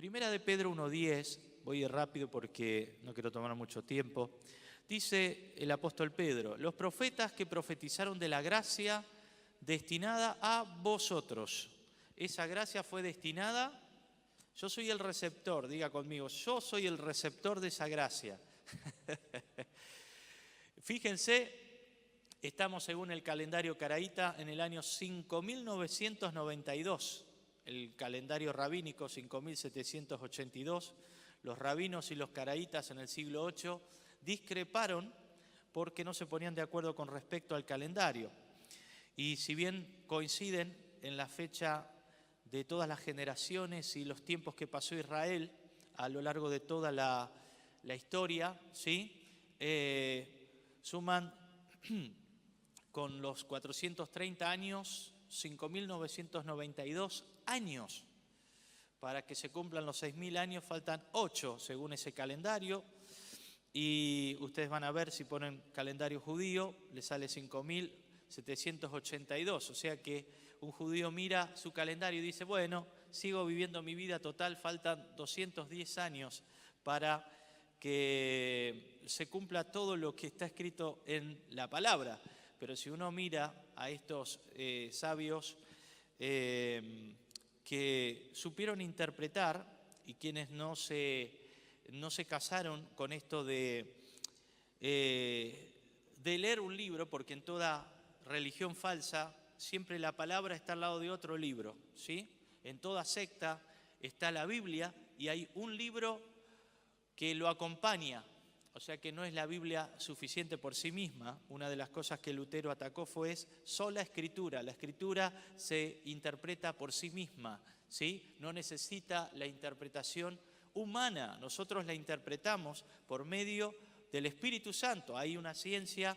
Primera de Pedro 1:10, voy a ir rápido porque no quiero tomar mucho tiempo. Dice el apóstol Pedro: los profetas que profetizaron de la gracia destinada a vosotros. Esa gracia fue destinada, yo soy el receptor, diga conmigo, yo soy el receptor de esa gracia. Fíjense, estamos según el calendario caraíta en el año 5992, el calendario rabínico 5782. Los rabinos y los caraítas en el siglo VIII discreparon porque no se ponían de acuerdo con respecto al calendario. Y si bien coinciden en la fecha de todas las generaciones y los tiempos que pasó Israel a lo largo de toda la historia, ¿sí? Suman con los 430 años, 5.992 años. Para que se cumplan los 6.000 años faltan 8 según ese calendario. Y ustedes van a ver, si ponen calendario judío, les sale 5.782. O sea que un judío mira su calendario y dice, bueno, sigo viviendo mi vida total, faltan 210 años para que se cumpla todo lo que está escrito en la palabra. Pero si uno mira a estos sabios que supieron interpretar, y quienes no se casaron con esto de leer un libro, porque en toda religión falsa siempre la palabra está al lado de otro libro, ¿sí? En toda secta está la Biblia y hay un libro que lo acompaña, o sea que no es la Biblia suficiente por sí misma. Una de las cosas que Lutero atacó fue sola escritura. La escritura se interpreta por sí misma, ¿sí? No necesita la interpretación humana, nosotros la interpretamos por medio del Espíritu Santo. Hay una ciencia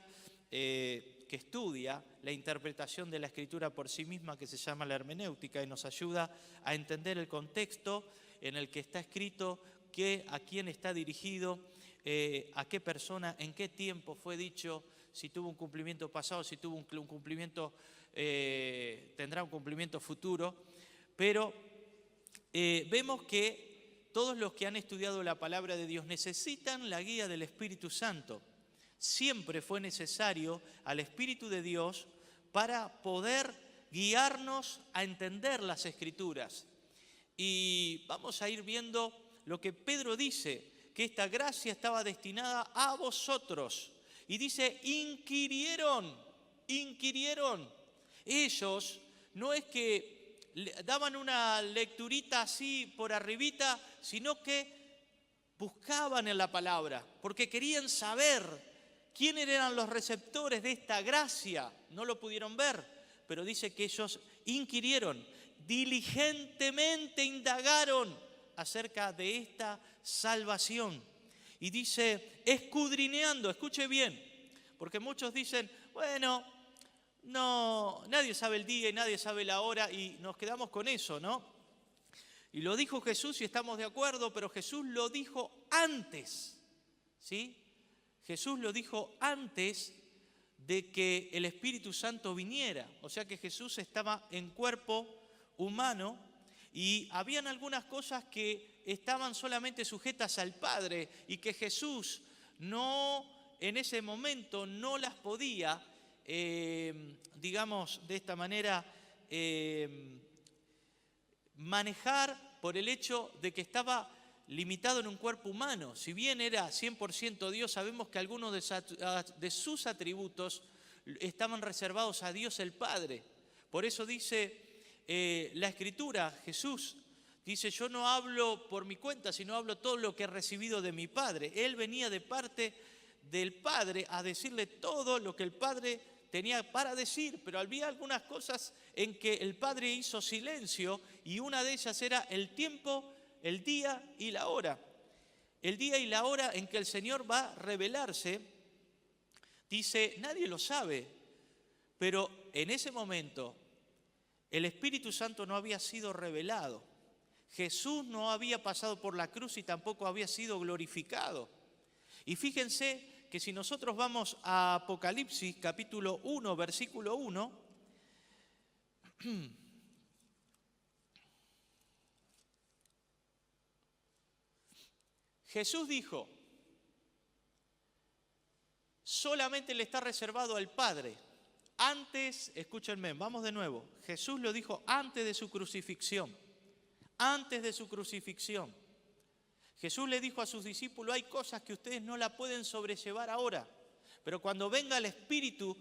que estudia la interpretación de la Escritura por sí misma que se llama la hermenéutica y nos ayuda a entender el contexto en el que está escrito, a quién está dirigido, a qué persona, en qué tiempo fue dicho, si tuvo un cumplimiento pasado, si tuvo un cumplimiento, tendrá un cumplimiento futuro. Pero vemos que todos los que han estudiado la palabra de Dios necesitan la guía del Espíritu Santo. Siempre fue necesario al Espíritu de Dios para poder guiarnos a entender las Escrituras. Y vamos a ir viendo lo que Pedro dice, que esta gracia estaba destinada a vosotros. Y dice, inquirieron. Ellos no es que daban una lecturita así por arribita, sino que buscaban en la palabra, porque querían saber quiénes eran los receptores de esta gracia. No lo pudieron ver, pero dice que ellos inquirieron, diligentemente indagaron acerca de esta salvación. Y dice, escudriñando, escuche bien, porque muchos dicen, bueno, no, nadie sabe el día y nadie sabe la hora y nos quedamos con eso, ¿no? Y lo dijo Jesús y estamos de acuerdo, pero Jesús lo dijo antes, ¿sí? Jesús lo dijo antes de que el Espíritu Santo viniera. O sea que Jesús estaba en cuerpo humano y habían algunas cosas que estaban solamente sujetas al Padre y que Jesús en ese momento no las podía, digamos de esta manera, manejar por el hecho de que estaba limitado en un cuerpo humano. Si bien era 100% Dios, sabemos que algunos de sus atributos estaban reservados a Dios el Padre. Por eso dice la Escritura, Jesús dice, yo no hablo por mi cuenta, sino hablo todo lo que he recibido de mi Padre. Él venía de parte del Padre a decirle todo lo que el Padre tenía para decir, pero había algunas cosas en que el Padre hizo silencio y una de ellas era el tiempo, el día y la hora. El día y la hora en que el Señor va a revelarse, dice, nadie lo sabe, pero en ese momento el Espíritu Santo no había sido revelado. Jesús no había pasado por la cruz y tampoco había sido glorificado. Y fíjense que si nosotros vamos a Apocalipsis capítulo 1, versículo 1, Jesús dijo, solamente le está reservado al Padre. Antes, escúchenme, vamos de nuevo. Jesús lo dijo antes de su crucifixión. Antes de su crucifixión. Jesús le dijo a sus discípulos, hay cosas que ustedes no la pueden sobrellevar ahora, pero cuando venga el Espíritu,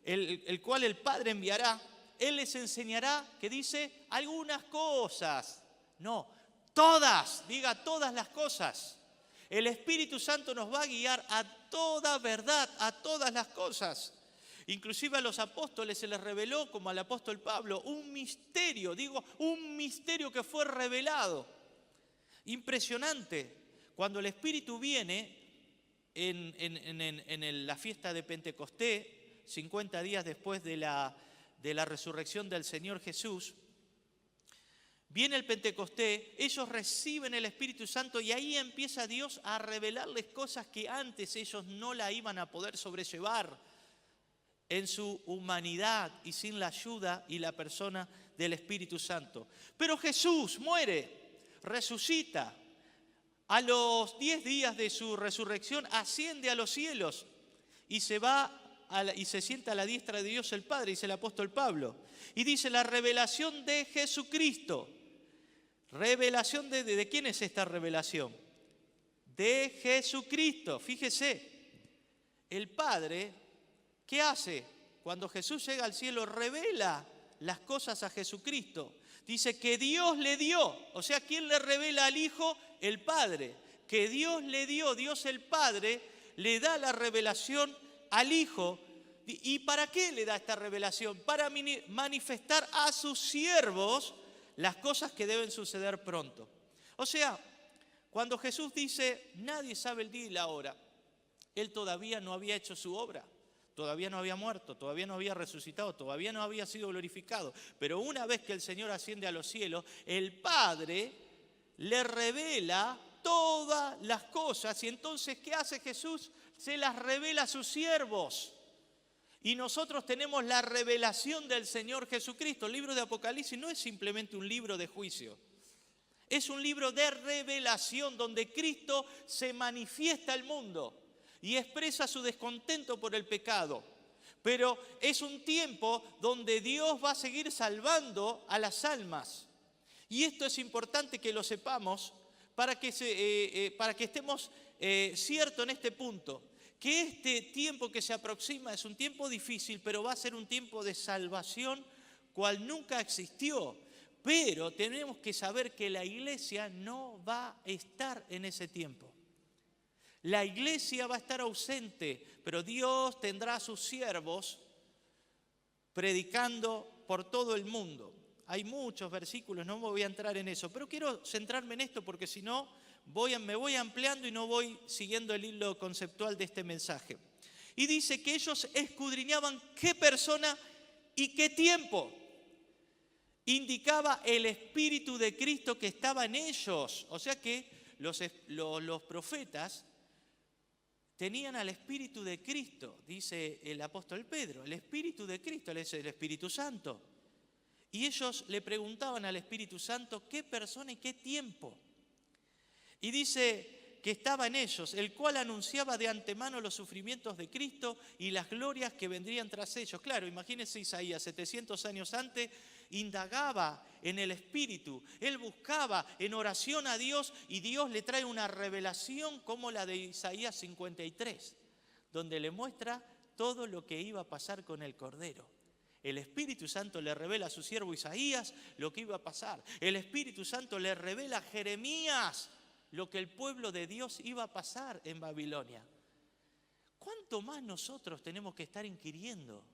el cual el Padre enviará, Él les enseñará, que dice, algunas cosas. No, todas, diga todas las cosas. El Espíritu Santo nos va a guiar a toda verdad, a todas las cosas. Inclusive a los apóstoles se les reveló, como al apóstol Pablo, un misterio, un misterio que fue revelado. Impresionante. Cuando el Espíritu viene en la fiesta de Pentecostés, 50 días después de la resurrección del Señor Jesús, viene el Pentecostés, ellos reciben el Espíritu Santo y ahí empieza Dios a revelarles cosas que antes ellos no la iban a poder sobrellevar en su humanidad y sin la ayuda y la persona del Espíritu Santo. Pero Jesús muere, resucita. A los 10 días de su resurrección asciende a los cielos y se va y se sienta a la diestra de Dios el Padre, dice el apóstol Pablo. Y dice la revelación de Jesucristo. ¿Revelación de quién es esta revelación? De Jesucristo. Fíjese, el Padre, ¿qué hace? Cuando Jesús llega al cielo, revela las cosas a Jesucristo. Dice que Dios le dio, o sea, ¿quién le revela al Hijo? El Padre. Que Dios le dio, Dios el Padre, le da la revelación al Hijo. ¿Y para qué le da esta revelación? Para manifestar a sus siervos las cosas que deben suceder pronto. O sea, cuando Jesús dice, nadie sabe el día y la hora, Él todavía no había hecho su obra. Todavía no había muerto, todavía no había resucitado, todavía no había sido glorificado. Pero una vez que el Señor asciende a los cielos, el Padre le revela todas las cosas. Y entonces, ¿qué hace Jesús? Se las revela a sus siervos. Y nosotros tenemos la revelación del Señor Jesucristo. El libro de Apocalipsis no es simplemente un libro de juicio. Es un libro de revelación donde Cristo se manifiesta al mundo y expresa su descontento por el pecado. Pero es un tiempo donde Dios va a seguir salvando a las almas. Y esto es importante que lo sepamos para que estemos ciertos en este punto. Que este tiempo que se aproxima es un tiempo difícil, pero va a ser un tiempo de salvación cual nunca existió. Pero tenemos que saber que la iglesia no va a estar en ese tiempo. La iglesia va a estar ausente, pero Dios tendrá a sus siervos predicando por todo el mundo. Hay muchos versículos, no me voy a entrar en eso, pero quiero centrarme en esto porque si no me voy ampliando y no voy siguiendo el hilo conceptual de este mensaje. Y dice que ellos escudriñaban qué persona y qué tiempo indicaba el Espíritu de Cristo que estaba en ellos. O sea que los profetas tenían al Espíritu de Cristo, dice el apóstol Pedro, el Espíritu de Cristo, él es el Espíritu Santo. Y ellos le preguntaban al Espíritu Santo qué persona y qué tiempo. Y dice que estaba en ellos, el cual anunciaba de antemano los sufrimientos de Cristo y las glorias que vendrían tras ellos. Claro, imagínense Isaías, 700 años antes, indagaba en el Espíritu. Él buscaba en oración a Dios y Dios le trae una revelación como la de Isaías 53, donde le muestra todo lo que iba a pasar con el Cordero. El Espíritu Santo le revela a su siervo Isaías lo que iba a pasar. El Espíritu Santo le revela a Jeremías lo que el pueblo de Dios iba a pasar en Babilonia. ¿Cuánto más nosotros tenemos que estar inquiriendo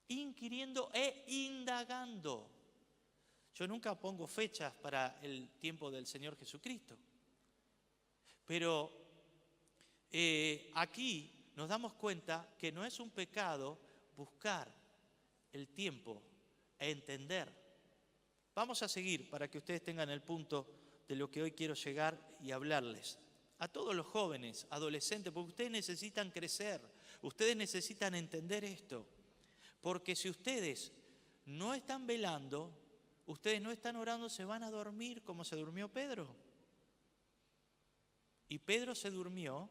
e indagando? Yo nunca pongo fechas para el tiempo del Señor Jesucristo. Pero aquí nos damos cuenta que no es un pecado buscar el tiempo e entender. Vamos a seguir para que ustedes tengan el punto de lo que hoy quiero llegar y hablarles. A todos los jóvenes, adolescentes, porque ustedes necesitan crecer, ustedes necesitan entender esto. Porque si ustedes no están velando, ustedes no están orando, se van a dormir como se durmió Pedro. Y Pedro se durmió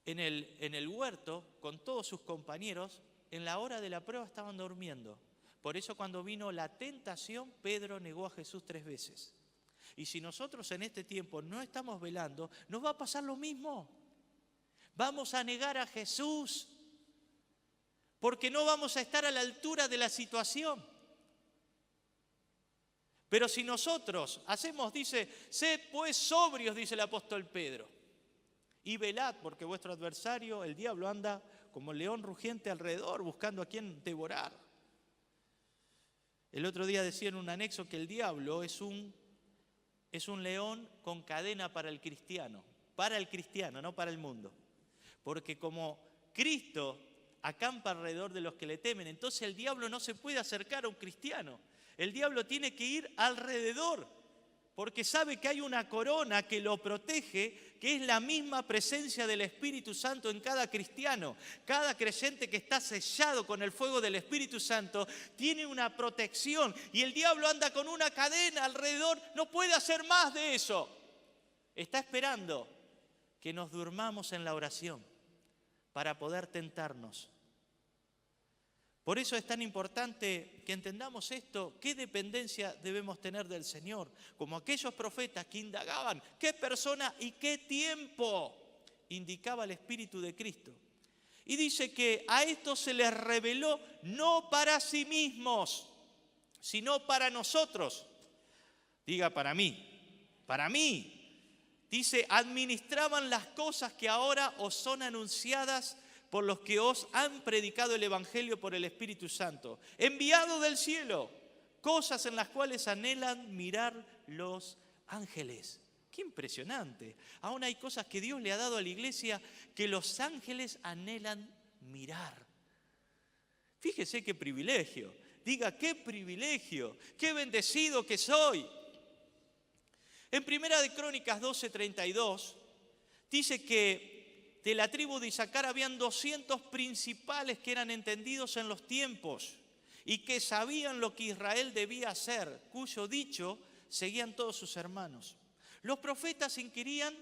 en el huerto con todos sus compañeros. En la hora de la prueba estaban durmiendo. Por eso cuando vino la tentación, Pedro negó a Jesús 3 veces. Y si nosotros en este tiempo no estamos velando, nos va a pasar lo mismo. Vamos a negar a Jesús porque no vamos a estar a la altura de la situación. Pero si nosotros hacemos, dice, sed pues sobrios, dice el apóstol Pedro, y velad, porque vuestro adversario, el diablo, anda como león rugiente alrededor, buscando a quien devorar. El otro día decía en un anexo que el diablo es un león con cadena para el cristiano, no para el mundo. Porque como Cristo acampa alrededor de los que le temen, entonces el diablo no se puede acercar a un cristiano. El diablo tiene que ir alrededor, porque sabe que hay una corona que lo protege, que es la misma presencia del Espíritu Santo en cada cristiano. Cada creyente que está sellado con el fuego del Espíritu Santo tiene una protección, y el diablo anda con una cadena alrededor, no puede hacer más de eso. Está esperando que nos durmamos en la oración para poder tentarnos. Por eso es tan importante que entendamos esto, qué dependencia debemos tener del Señor, como aquellos profetas que indagaban qué persona y qué tiempo indicaba el Espíritu de Cristo. Y dice que a esto se les reveló no para sí mismos, sino para nosotros. Diga para mí, para mí. Dice, administraban las cosas que ahora os son anunciadas por los que os han predicado el Evangelio por el Espíritu Santo, enviado del cielo, cosas en las cuales anhelan mirar los ángeles. ¡Qué impresionante! Aún hay cosas que Dios le ha dado a la iglesia que los ángeles anhelan mirar. Fíjese qué privilegio. Diga, qué privilegio, qué bendecido que soy. En Primera de Crónicas 12:32 dice que de la tribu de Isaacar habían 200 principales que eran entendidos en los tiempos y que sabían lo que Israel debía hacer, cuyo dicho seguían todos sus hermanos. Los profetas inquirían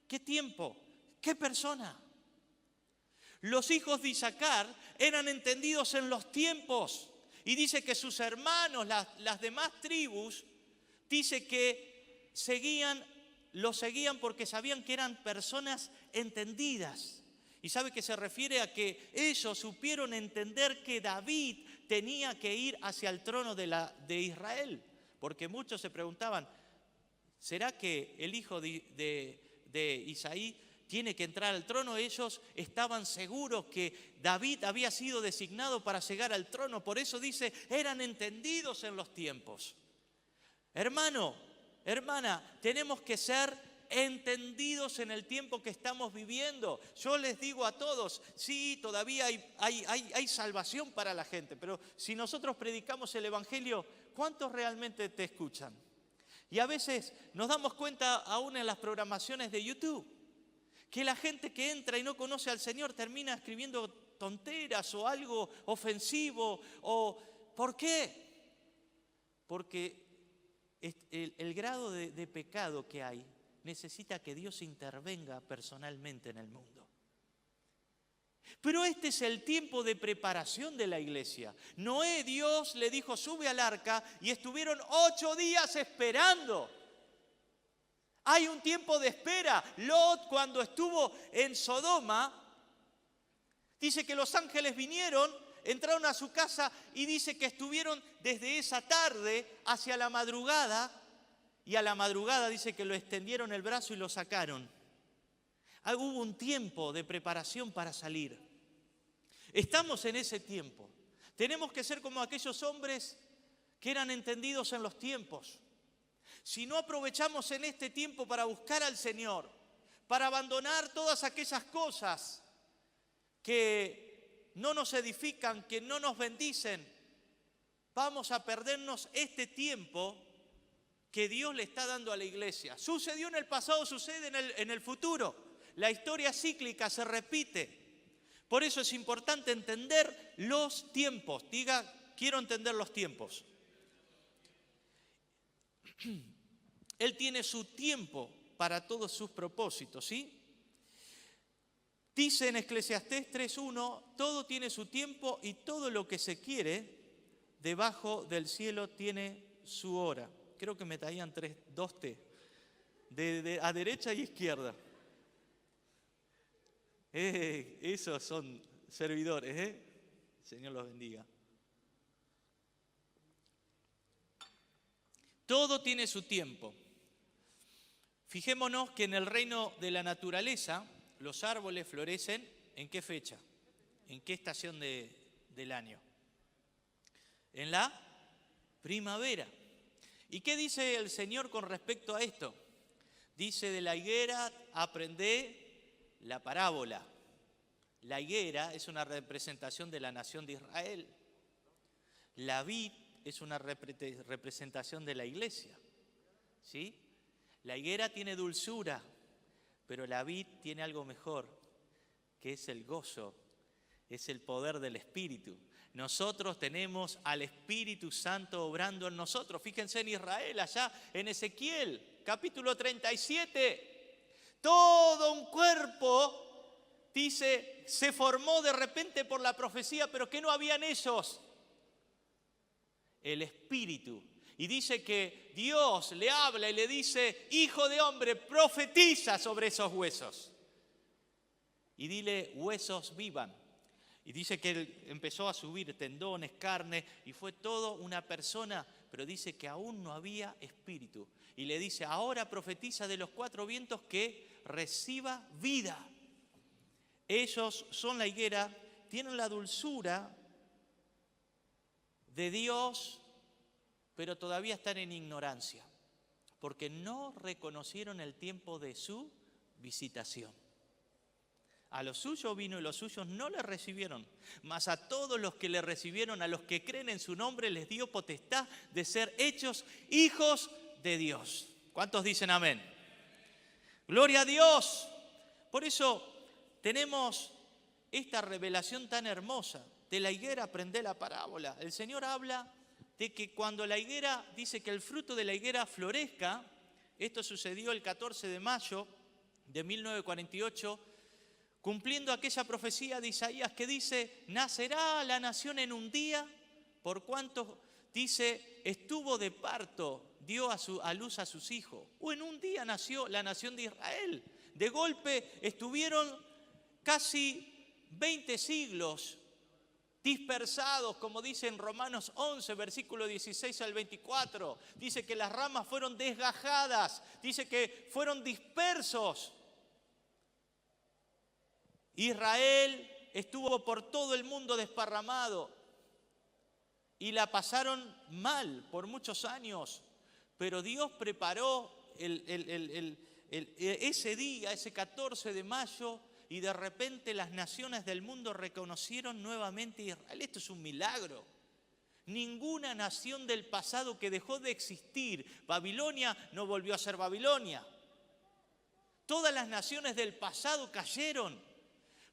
qué tiempo, qué persona. Los hijos de Isaacar eran entendidos en los tiempos, y dice que sus hermanos, las demás tribus, dice que los seguían porque sabían que eran personas entendidas. Y sabe que se refiere a que ellos supieron entender que David tenía que ir hacia el trono de Israel. Porque muchos se preguntaban, ¿será que el hijo de Isaí tiene que entrar al trono? Ellos estaban seguros que David había sido designado para llegar al trono. Por eso dice, eran entendidos en los tiempos. Hermano, hermana, tenemos que ser entendidos en el tiempo que estamos viviendo. Yo les digo a todos, sí, todavía hay salvación para la gente, pero si nosotros predicamos el Evangelio, ¿cuántos realmente te escuchan? Y a veces nos damos cuenta, aún en las programaciones de YouTube, que la gente que entra y no conoce al Señor termina escribiendo tonteras o algo ofensivo. ¿Por qué? Porque el grado de pecado que hay necesita que Dios intervenga personalmente en el mundo. Pero este es el tiempo de preparación de la iglesia. Noé, Dios le dijo, sube al arca, y estuvieron 8 días esperando. Hay un tiempo de espera. Lot, cuando estuvo en Sodoma, dice que los ángeles vinieron, entraron a su casa, y dice que estuvieron desde esa tarde hacia la madrugada, y a la madrugada dice que lo extendieron el brazo y lo sacaron. Hubo un tiempo de preparación para salir. Estamos en ese tiempo. Tenemos que ser como aquellos hombres que eran entendidos en los tiempos. Si no aprovechamos en este tiempo para buscar al Señor, para abandonar todas aquellas cosas que no nos edifican, que no nos bendicen, vamos a perdernos este tiempo que Dios le está dando a la iglesia. Sucedió en el pasado, sucede en el futuro. La historia cíclica se repite. Por eso es importante entender los tiempos. Diga, quiero entender los tiempos. Él tiene su tiempo para todos sus propósitos, ¿sí? Dice en Eclesiastés 3:1, todo tiene su tiempo y todo lo que se quiere debajo del cielo tiene su hora. Creo que me traían 2T, a derecha y izquierda. Esos son servidores, ¿eh? Señor los bendiga. Todo tiene su tiempo. Fijémonos que en el reino de la naturaleza los árboles florecen ¿en qué fecha? ¿En qué estación del año? En la primavera. ¿Y qué dice el Señor con respecto a esto? Dice: de la higuera aprendé la parábola. La higuera es una representación de la nación de Israel. La vid es una representación de la iglesia, ¿sí? La higuera tiene dulzura, pero la vid tiene algo mejor, que es el gozo, es el poder del Espíritu. Nosotros tenemos al Espíritu Santo obrando en nosotros. Fíjense en Israel, allá en Ezequiel, capítulo 37. Todo un cuerpo, dice, se formó de repente por la profecía, pero que no habían ellos. El Espíritu. Y dice que Dios le habla y le dice: hijo de hombre, profetiza sobre esos huesos. Y dile: huesos vivan. Y dice que él empezó a subir tendones, carne, y fue todo una persona, pero dice que aún no había espíritu. Y le dice: ahora profetiza de los 4 vientos que reciba vida. Ellos son la higuera, tienen la dulzura de Dios, pero todavía están en ignorancia, porque no reconocieron el tiempo de su visitación. A los suyos vino y los suyos no le recibieron, mas a todos los que le recibieron, a los que creen en su nombre, les dio potestad de ser hechos hijos de Dios. ¿Cuántos dicen amén? ¡Gloria a Dios! Por eso tenemos esta revelación tan hermosa. De la higuera aprendé la parábola. El Señor habla de que cuando la higuera, dice que el fruto de la higuera florezca. Esto sucedió el 14 de mayo de 1948, cumpliendo aquella profecía de Isaías que dice: nacerá la nación en un día, por cuanto, dice, estuvo de parto, dio a luz a sus hijos. O en un día nació la nación de Israel. De golpe estuvieron casi 20 siglos dispersados, como dice en Romanos 11, versículo 16 al 24. Dice que las ramas fueron desgajadas, dice que fueron dispersos. Israel estuvo por todo el mundo desparramado y la pasaron mal por muchos años, pero Dios preparó ese día, ese 14 de mayo, y de repente las naciones del mundo reconocieron nuevamente a Israel. Esto es un milagro. Ninguna nación del pasado que dejó de existir, Babilonia, no volvió a ser Babilonia. Todas las naciones del pasado cayeron,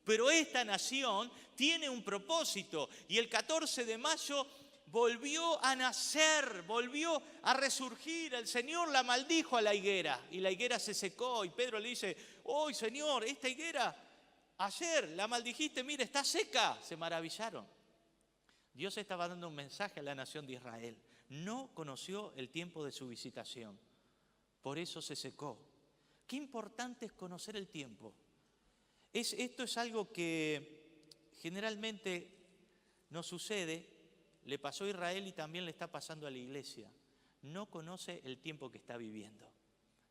pero esta nación tiene un propósito, y el 14 de mayo volvió a nacer, volvió a resurgir. El Señor la maldijo a la higuera y la higuera se secó, y Pedro le dice: hoy, Señor, esta higuera ayer la maldijiste, mire, está seca. Se maravillaron. Dios estaba dando un mensaje a la nación de Israel. No conoció el tiempo de su visitación, por eso se secó. Qué importante es conocer el tiempo. Esto es algo que generalmente nos sucede. Le pasó a Israel y también le está pasando a la iglesia. No conoce el tiempo que está viviendo.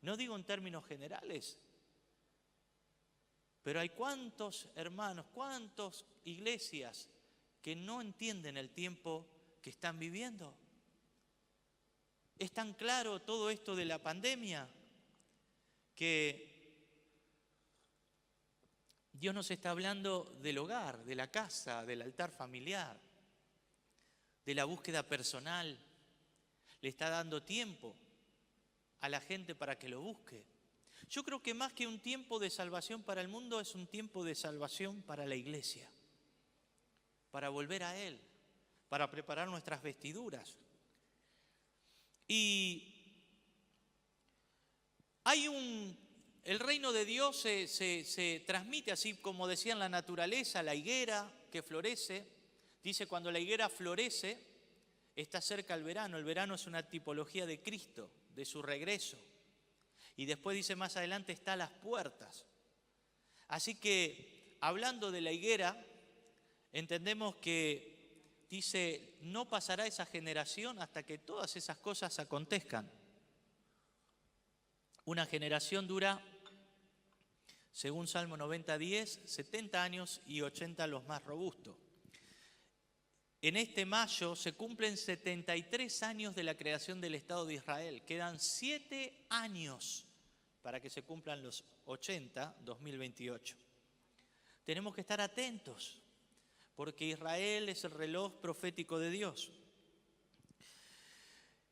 No digo en términos generales, pero hay cuántos hermanos, cuántas iglesias que no entienden el tiempo que están viviendo. Es tan claro todo esto de la pandemia que Dios nos está hablando del hogar, de la casa, del altar familiar, de la búsqueda personal. Le está dando tiempo a la gente para que lo busque. Yo creo que más que un tiempo de salvación para el mundo, es un tiempo de salvación para la iglesia, para volver a Él, para preparar nuestras vestiduras. Y hay un el reino de Dios se transmite así como decía en la naturaleza, la higuera que florece. Dice, cuando la higuera florece, está cerca el verano. El verano es una tipología de Cristo, de su regreso. Y después dice más adelante, está a las puertas. Así que, hablando de la higuera, entendemos que dice, no pasará esa generación hasta que todas esas cosas acontezcan. Una generación dura, según Salmo 90:10, 70 años y 80 los más robustos. En este mayo se cumplen 73 años de la creación del Estado de Israel. Quedan 7 años para que se cumplan los 80, 2028. Tenemos que estar atentos, porque Israel es el reloj profético de Dios.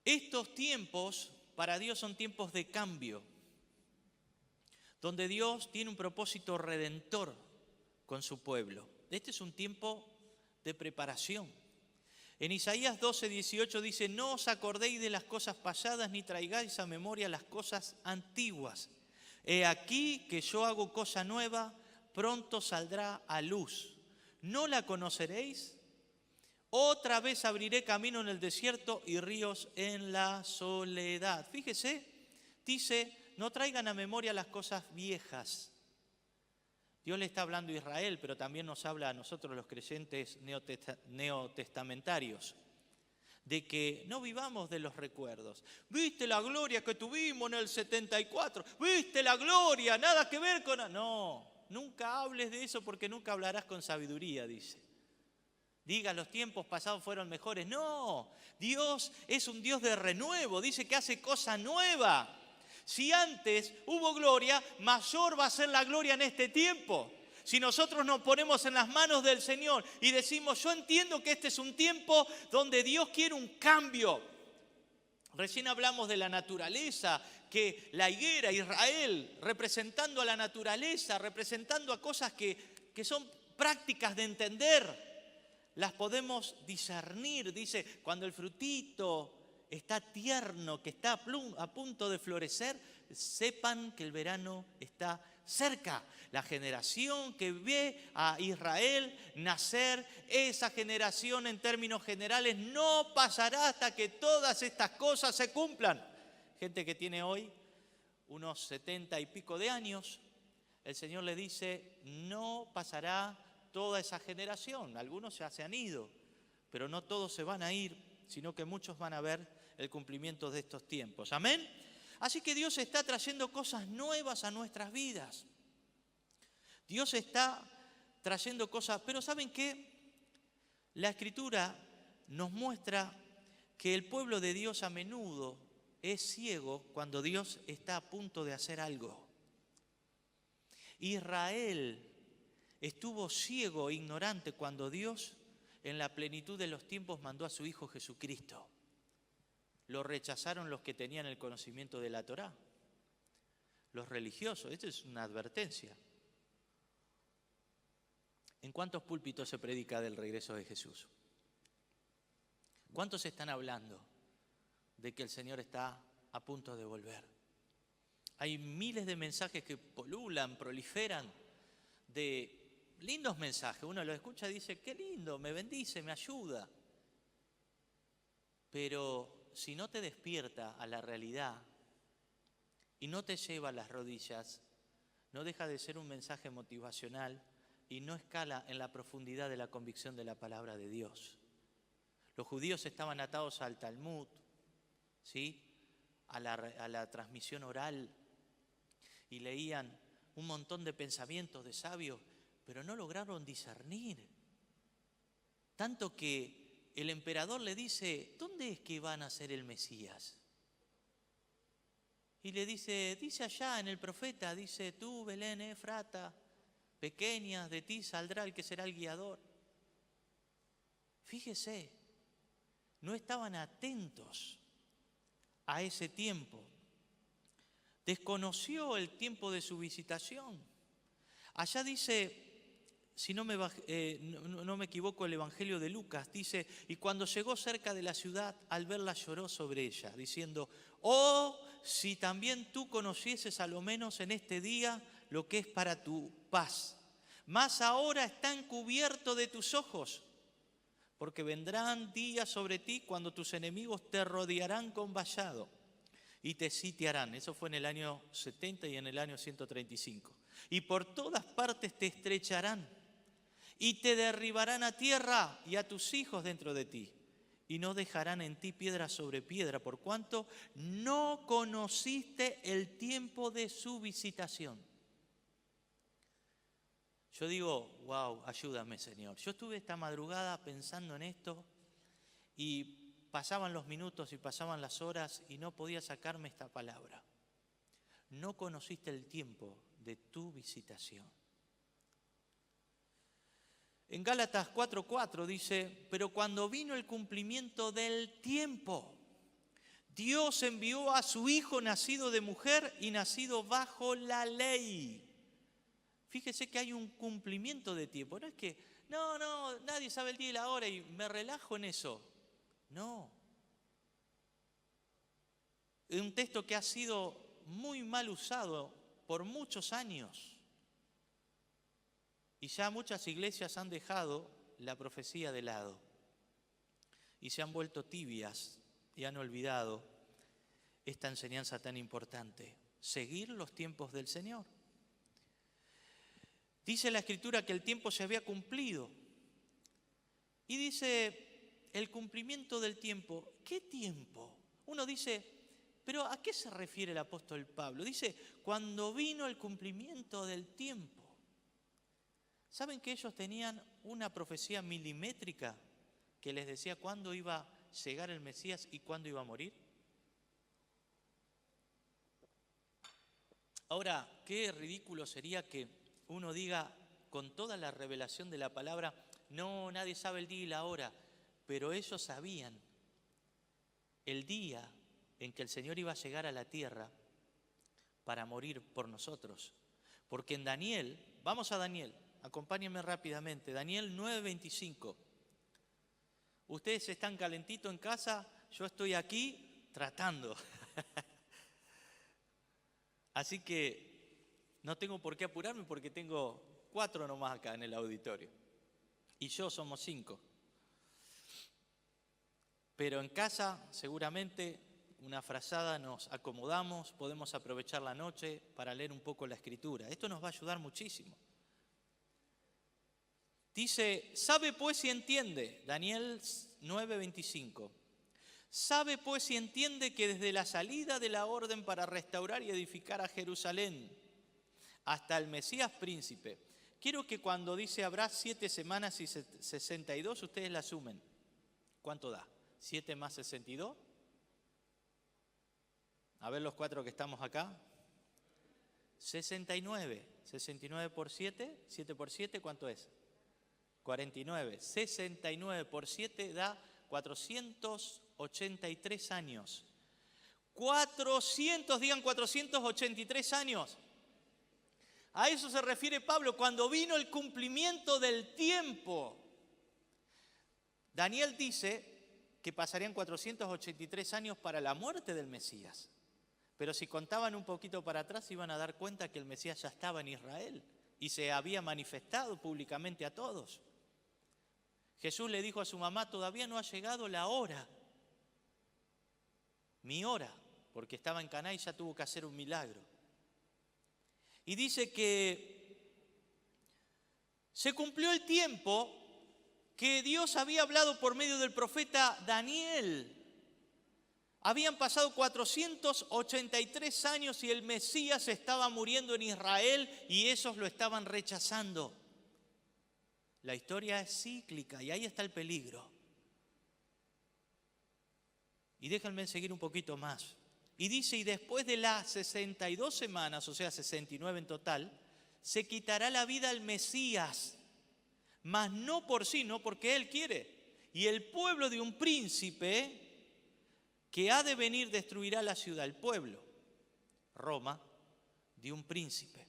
Estos tiempos para Dios son tiempos de cambio, donde Dios tiene un propósito redentor con su pueblo. Este es un tiempo de preparación. En Isaías 12:18 dice, no os acordéis de las cosas pasadas ni traigáis a memoria las cosas antiguas. He aquí que yo hago cosa nueva, pronto saldrá a luz. ¿No la conoceréis? Otra vez abriré camino en el desierto y ríos en la soledad. Fíjese, dice, no traigan a memoria las cosas viejas. Dios le está hablando a Israel, pero también nos habla a nosotros los creyentes neotestamentarios, de que no vivamos de los recuerdos. ¿Viste la gloria que tuvimos en el 74? ¿Viste la gloria? Nada que ver con... No, nunca hables de eso porque nunca hablarás con sabiduría, dice. Diga, los tiempos pasados fueron mejores. No, Dios es un Dios de renuevo, dice que hace cosa nueva. Si antes hubo gloria, mayor va a ser la gloria en este tiempo. Si nosotros nos ponemos en las manos del Señor y decimos, yo entiendo que este es un tiempo donde Dios quiere un cambio. Recién hablamos de la naturaleza, que la higuera, Israel, representando a la naturaleza, representando a cosas que son prácticas de entender, las podemos discernir. Dice, cuando el frutito está tierno, que está a punto de florecer, sepan que el verano está cerca. La generación que ve a Israel nacer, esa generación en términos generales no pasará hasta que todas estas cosas se cumplan. Gente que tiene hoy unos 70 y pico de años, el Señor le dice, no pasará toda esa generación. Algunos ya se han ido, pero no todos se van a ir, sino que muchos van a ver el cumplimiento de estos tiempos. Amén. Así que Dios está trayendo cosas nuevas a nuestras vidas. Dios está trayendo cosas, pero ¿saben qué? La Escritura nos muestra que el pueblo de Dios a menudo es ciego cuando Dios está a punto de hacer algo. Israel estuvo ciego e ignorante cuando Dios, en la plenitud de los tiempos, mandó a su Hijo Jesucristo. Lo rechazaron los que tenían el conocimiento de la Torá, los religiosos. Esto es una advertencia. ¿En cuántos púlpitos se predica del regreso de Jesús? ¿Cuántos están hablando de que el Señor está a punto de volver? Hay miles de mensajes que polulan, proliferan, de lindos mensajes. Uno los escucha y dice, qué lindo, me bendice, me ayuda. Pero si no te despierta a la realidad y no te lleva a las rodillas, no deja de ser un mensaje motivacional y no escala en la profundidad de la convicción de la palabra de Dios. Los judíos estaban atados al Talmud, ¿sí? a la transmisión oral, y leían un montón de pensamientos de sabios, pero no lograron discernir. Tanto que el emperador le dice, ¿dónde es que va a nacer el Mesías? Y le dice allá en el profeta, dice, tú, Belén, Efrata, pequeña, de ti saldrá el que será el guiador. Fíjese, no estaban atentos a ese tiempo. Desconoció el tiempo de su visitación. Allá dice, si no me equivoco, el Evangelio de Lucas, dice, y cuando llegó cerca de la ciudad, al verla lloró sobre ella, diciendo, oh si también tú conocieses a lo menos en este día lo que es para tu paz. Mas ahora está encubierto de tus ojos, porque vendrán días sobre ti cuando tus enemigos te rodearán con vallado y te sitiarán. Eso fue en el año 70 y en el año 135. Y por todas partes te estrecharán y te derribarán a tierra y a tus hijos dentro de ti. Y no dejarán en ti piedra sobre piedra, por cuanto no conociste el tiempo de su visitación. Yo digo, wow, ayúdame, Señor. Yo estuve esta madrugada pensando en esto y pasaban los minutos y pasaban las horas y no podía sacarme esta palabra. No conociste el tiempo de tu visitación. En Gálatas 4:4 dice, pero cuando vino el cumplimiento del tiempo, Dios envió a su Hijo nacido de mujer y nacido bajo la ley. Fíjese que hay un cumplimiento de tiempo. No es que, no, nadie sabe el día y la hora y me relajo en eso. No. Es un texto que ha sido muy mal usado por muchos años. Y ya muchas iglesias han dejado la profecía de lado y se han vuelto tibias y han olvidado esta enseñanza tan importante, seguir los tiempos del Señor. Dice la Escritura que el tiempo se había cumplido y dice el cumplimiento del tiempo. ¿Qué tiempo? Uno dice, pero ¿a qué se refiere el apóstol Pablo? Dice, cuando vino el cumplimiento del tiempo. ¿Saben que ellos tenían una profecía milimétrica que les decía cuándo iba a llegar el Mesías y cuándo iba a morir? Ahora, qué ridículo sería que uno diga con toda la revelación de la palabra, no, nadie sabe el día y la hora, pero ellos sabían el día en que el Señor iba a llegar a la tierra para morir por nosotros. Porque en Daniel, vamos a Daniel, acompáñenme rápidamente, Daniel 9:25. Ustedes están calentitos en casa, yo estoy aquí tratando. Así que no tengo por qué apurarme porque tengo 4 nomás acá en el auditorio. Y yo somos 5. Pero en casa seguramente una frazada nos acomodamos, podemos aprovechar la noche para leer un poco la Escritura. Esto nos va a ayudar muchísimo. Dice, sabe pues y entiende, Daniel 9:25, sabe pues y entiende que desde la salida de la orden para restaurar y edificar a Jerusalén hasta el Mesías príncipe, quiero que cuando dice habrá 7 semanas y 62, ustedes la sumen. ¿Cuánto da? 7 más 62. A ver los 4 que estamos acá. 69. 69 por 7. 7 por 7, ¿cuánto es? 49. 69 por 7 da 483 años. 483 años. A eso se refiere Pablo cuando vino el cumplimiento del tiempo. Daniel dice que pasarían 483 años para la muerte del Mesías. Pero si contaban un poquito para atrás, iban a dar cuenta que el Mesías ya estaba en Israel y se había manifestado públicamente a todos. Jesús le dijo a su mamá, todavía no ha llegado la hora, mi hora, porque estaba en Caná y ya tuvo que hacer un milagro. Y dice que se cumplió el tiempo que Dios había hablado por medio del profeta Daniel. Habían pasado 483 años y el Mesías estaba muriendo en Israel y ellos lo estaban rechazando. La historia es cíclica y ahí está el peligro. Y déjenme seguir un poquito más. Y dice, y después de las 62 semanas, o sea 69 en total, se quitará la vida al Mesías, mas no por sí, no porque Él quiere. Y el pueblo de un príncipe que ha de venir destruirá la ciudad. El pueblo, Roma, de un príncipe.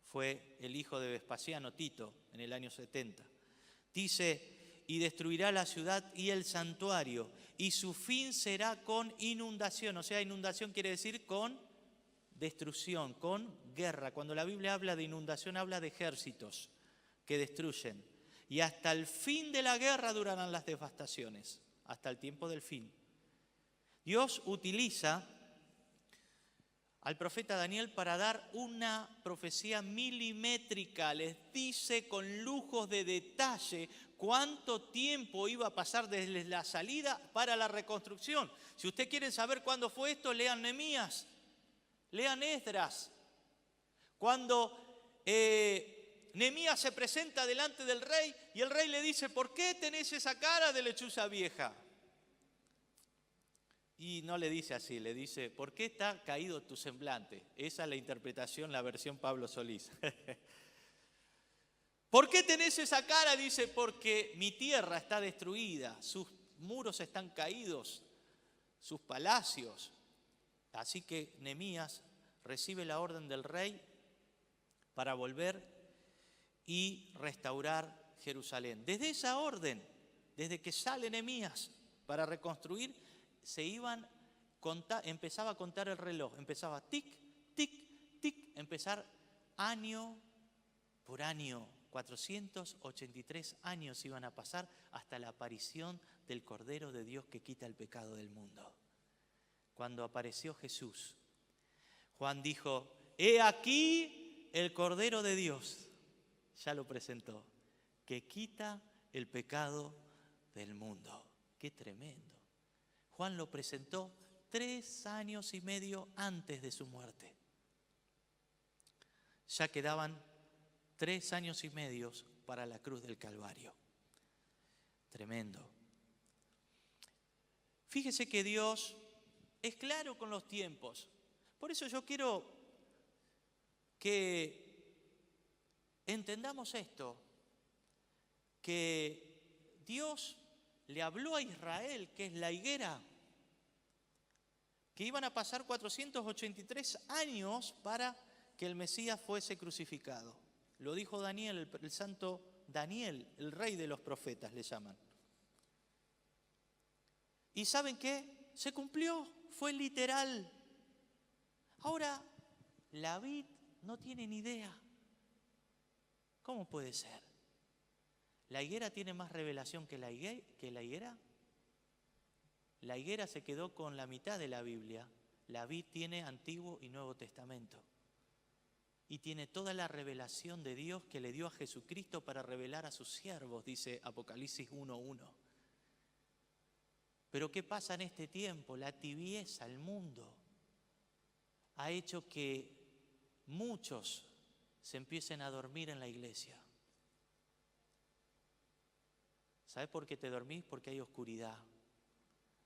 Fue el hijo de Vespasiano, Tito, en el año 70. Dice, y destruirá la ciudad y el santuario, y su fin será con inundación. O sea, inundación quiere decir con destrucción, con guerra. Cuando la Biblia habla de inundación, habla de ejércitos que destruyen. Y hasta el fin de la guerra durarán las devastaciones, hasta el tiempo del fin. Dios utiliza al profeta Daniel para dar una profecía milimétrica. Les dice con lujos de detalle cuánto tiempo iba a pasar desde la salida para la reconstrucción. Si usted quiere saber cuándo fue esto, lean Nehemías, lean Esdras. Cuando Nehemías se presenta delante del rey y el rey le dice: ¿por qué tenés esa cara de lechuza vieja? Y no le dice así, le dice: ¿por qué está caído tu semblante? Esa es la interpretación, la versión Pablo Solís. ¿Por qué tenés esa cara? Dice: porque mi tierra está destruida, sus muros están caídos, sus palacios. Así que Nehemías recibe la orden del rey para volver y restaurar Jerusalén. Desde esa orden, desde que sale Nehemías para reconstruir, empezaba a contar el reloj, empezaba tic, tic, tic, empezar año por año. 483 años iban a pasar hasta la aparición del Cordero de Dios que quita el pecado del mundo. Cuando apareció Jesús, Juan dijo: he aquí el Cordero de Dios, ya lo presentó, que quita el pecado del mundo. ¡Qué tremendo! Juan lo presentó 3 años y medio antes de su muerte. Ya quedaban 3 años y medio para la cruz del Calvario. Tremendo. Fíjese que Dios es claro con los tiempos. Por eso yo quiero que entendamos esto, que Dios le habló a Israel, que es la higuera, que iban a pasar 483 años para que el Mesías fuese crucificado. Lo dijo Daniel, el santo Daniel, el rey de los profetas le llaman. ¿Y saben qué? Se cumplió, fue literal. Ahora, la vid no tiene ni idea. ¿Cómo puede ser? ¿La higuera tiene más revelación que la higuera? La higuera se quedó con la mitad de la Biblia. La vid tiene Antiguo y Nuevo Testamento. Y tiene toda la revelación de Dios que le dio a Jesucristo para revelar a sus siervos, dice Apocalipsis 1:1. Pero ¿qué pasa en este tiempo? La tibieza, el mundo, ha hecho que muchos se empiecen a dormir en la iglesia. ¿Sabes por qué te dormís? Porque hay oscuridad.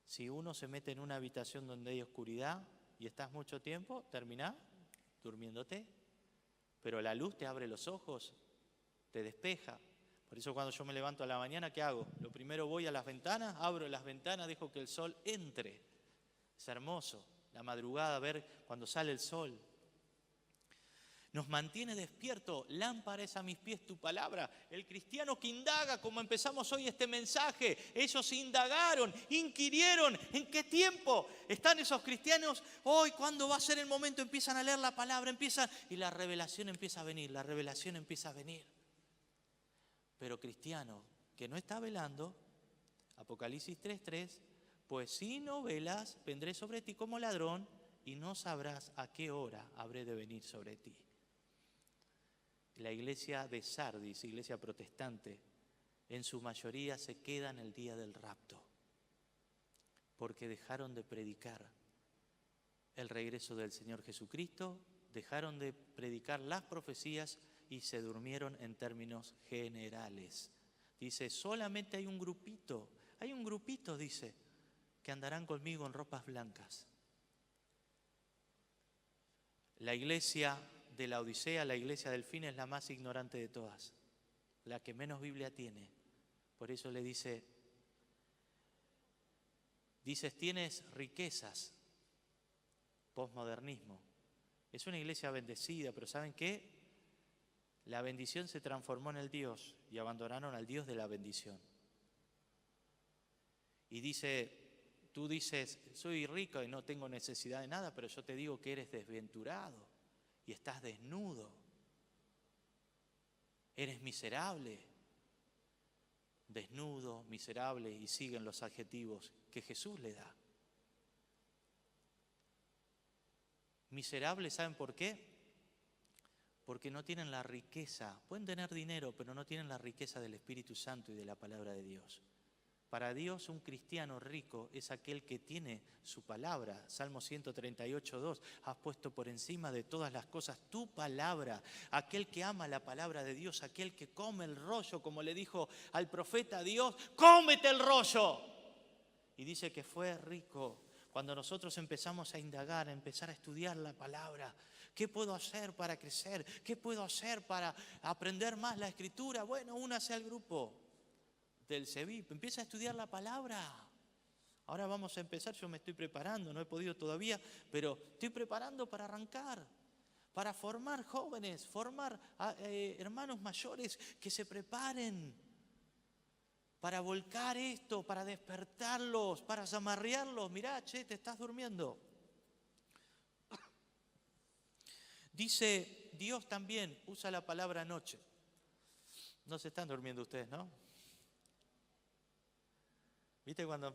Si uno se mete en una habitación donde hay oscuridad y estás mucho tiempo, terminás durmiéndote. Pero la luz te abre los ojos, te despeja. Por eso cuando yo me levanto a la mañana, ¿qué hago? Lo primero voy a las ventanas, abro las ventanas, dejo que el sol entre. Es hermoso la madrugada, ver cuando sale el sol. Nos mantiene despierto. Lámpara es a mis pies tu palabra. El cristiano que indaga, como empezamos hoy este mensaje, ellos indagaron, inquirieron. ¿En qué tiempo están esos cristianos? Hoy, ¿cuándo va a ser el momento? Empiezan a leer la palabra, y la revelación empieza a venir, la revelación empieza a venir. Pero cristiano que no está velando, Apocalipsis 3:3, pues si no velas, vendré sobre ti como ladrón y no sabrás a qué hora habré de venir sobre ti. La iglesia de Sardis, iglesia protestante, en su mayoría se queda en el día del rapto, porque dejaron de predicar el regreso del Señor Jesucristo, dejaron de predicar las profecías y se durmieron en términos generales. Dice, solamente hay un grupito, dice, que andarán conmigo en ropas blancas. La iglesia de la Odisea, la iglesia del fin, es la más ignorante de todas, la que menos Biblia tiene. Por eso le dices, tienes riquezas, posmodernismo. Es una iglesia bendecida, pero ¿saben qué? La bendición se transformó en el Dios y abandonaron al Dios de la bendición. Y dice Tú dices, soy rico y no tengo necesidad de nada, pero yo te digo que eres desventurado y estás desnudo. Eres miserable, desnudo, miserable, y siguen los adjetivos que Jesús le da. Miserables, ¿saben por qué? Porque no tienen la riqueza. Pueden tener dinero, pero no tienen la riqueza del Espíritu Santo y de la palabra de Dios. Para Dios, un cristiano rico es aquel que tiene su palabra. Salmo 138:2, has puesto por encima de todas las cosas tu palabra. Aquel que ama la palabra de Dios, aquel que come el rollo, como le dijo al profeta Dios, cómete el rollo. Y dice que fue rico. Cuando nosotros empezamos a indagar, a empezar a estudiar la palabra, ¿qué puedo hacer para crecer? ¿Qué puedo hacer para aprender más la Escritura? Bueno, únase al grupo del CEVIP, empieza a estudiar la palabra. Ahora vamos a empezar, yo me estoy preparando, no he podido todavía, pero estoy preparando para arrancar, para formar jóvenes, formar hermanos mayores que se preparen para volcar esto, para despertarlos, para zamarrearlos. Mirá, che, te estás durmiendo. Dice, Dios también usa la palabra noche. No se están durmiendo ustedes, ¿no? ¿Viste cuando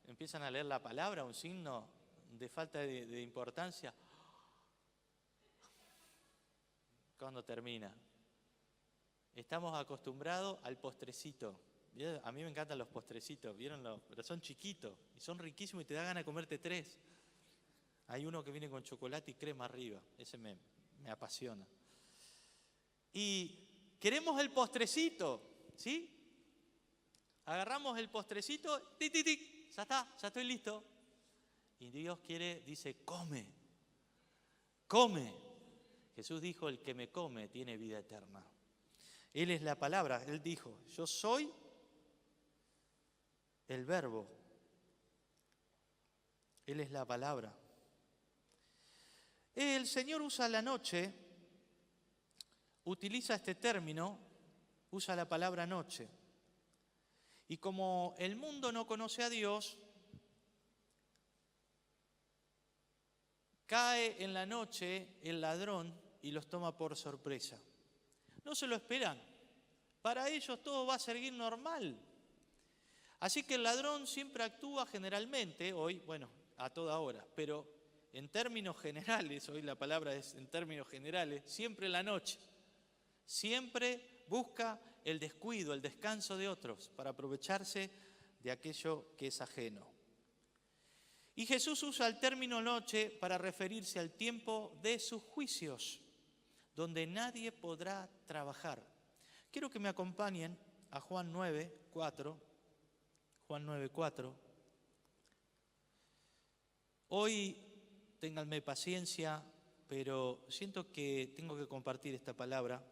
empiezan a leer la palabra, un signo de falta de importancia? Cuando termina. Estamos acostumbrados al postrecito. A mí me encantan los postrecitos, ¿vieron? Pero son chiquitos y son riquísimos y te da ganas de comerte 3. Hay uno que viene con chocolate y crema arriba. Ese me apasiona. Y queremos el postrecito, ¿sí? Agarramos el postrecito, tic, tic, tic, ya está, ya estoy listo. Y Dios dice, come, come. Jesús dijo, el que me come tiene vida eterna. Él es la palabra, Él dijo, yo soy el verbo. Él es la palabra. El Señor usa la noche, utiliza este término, usa la palabra noche. Y como el mundo no conoce a Dios, cae en la noche el ladrón y los toma por sorpresa. No se lo esperan. Para ellos todo va a seguir normal. Así que el ladrón siempre actúa generalmente, hoy, bueno, a toda hora, pero en términos generales, hoy la palabra es en términos generales, siempre en la noche. Siempre busca el descuido, el descanso de otros para aprovecharse de aquello que es ajeno. Y Jesús usa el término noche para referirse al tiempo de sus juicios, donde nadie podrá trabajar. Quiero que me acompañen a Juan 9:4. Juan 9:4. Hoy, ténganme paciencia, pero siento que tengo que compartir esta palabra.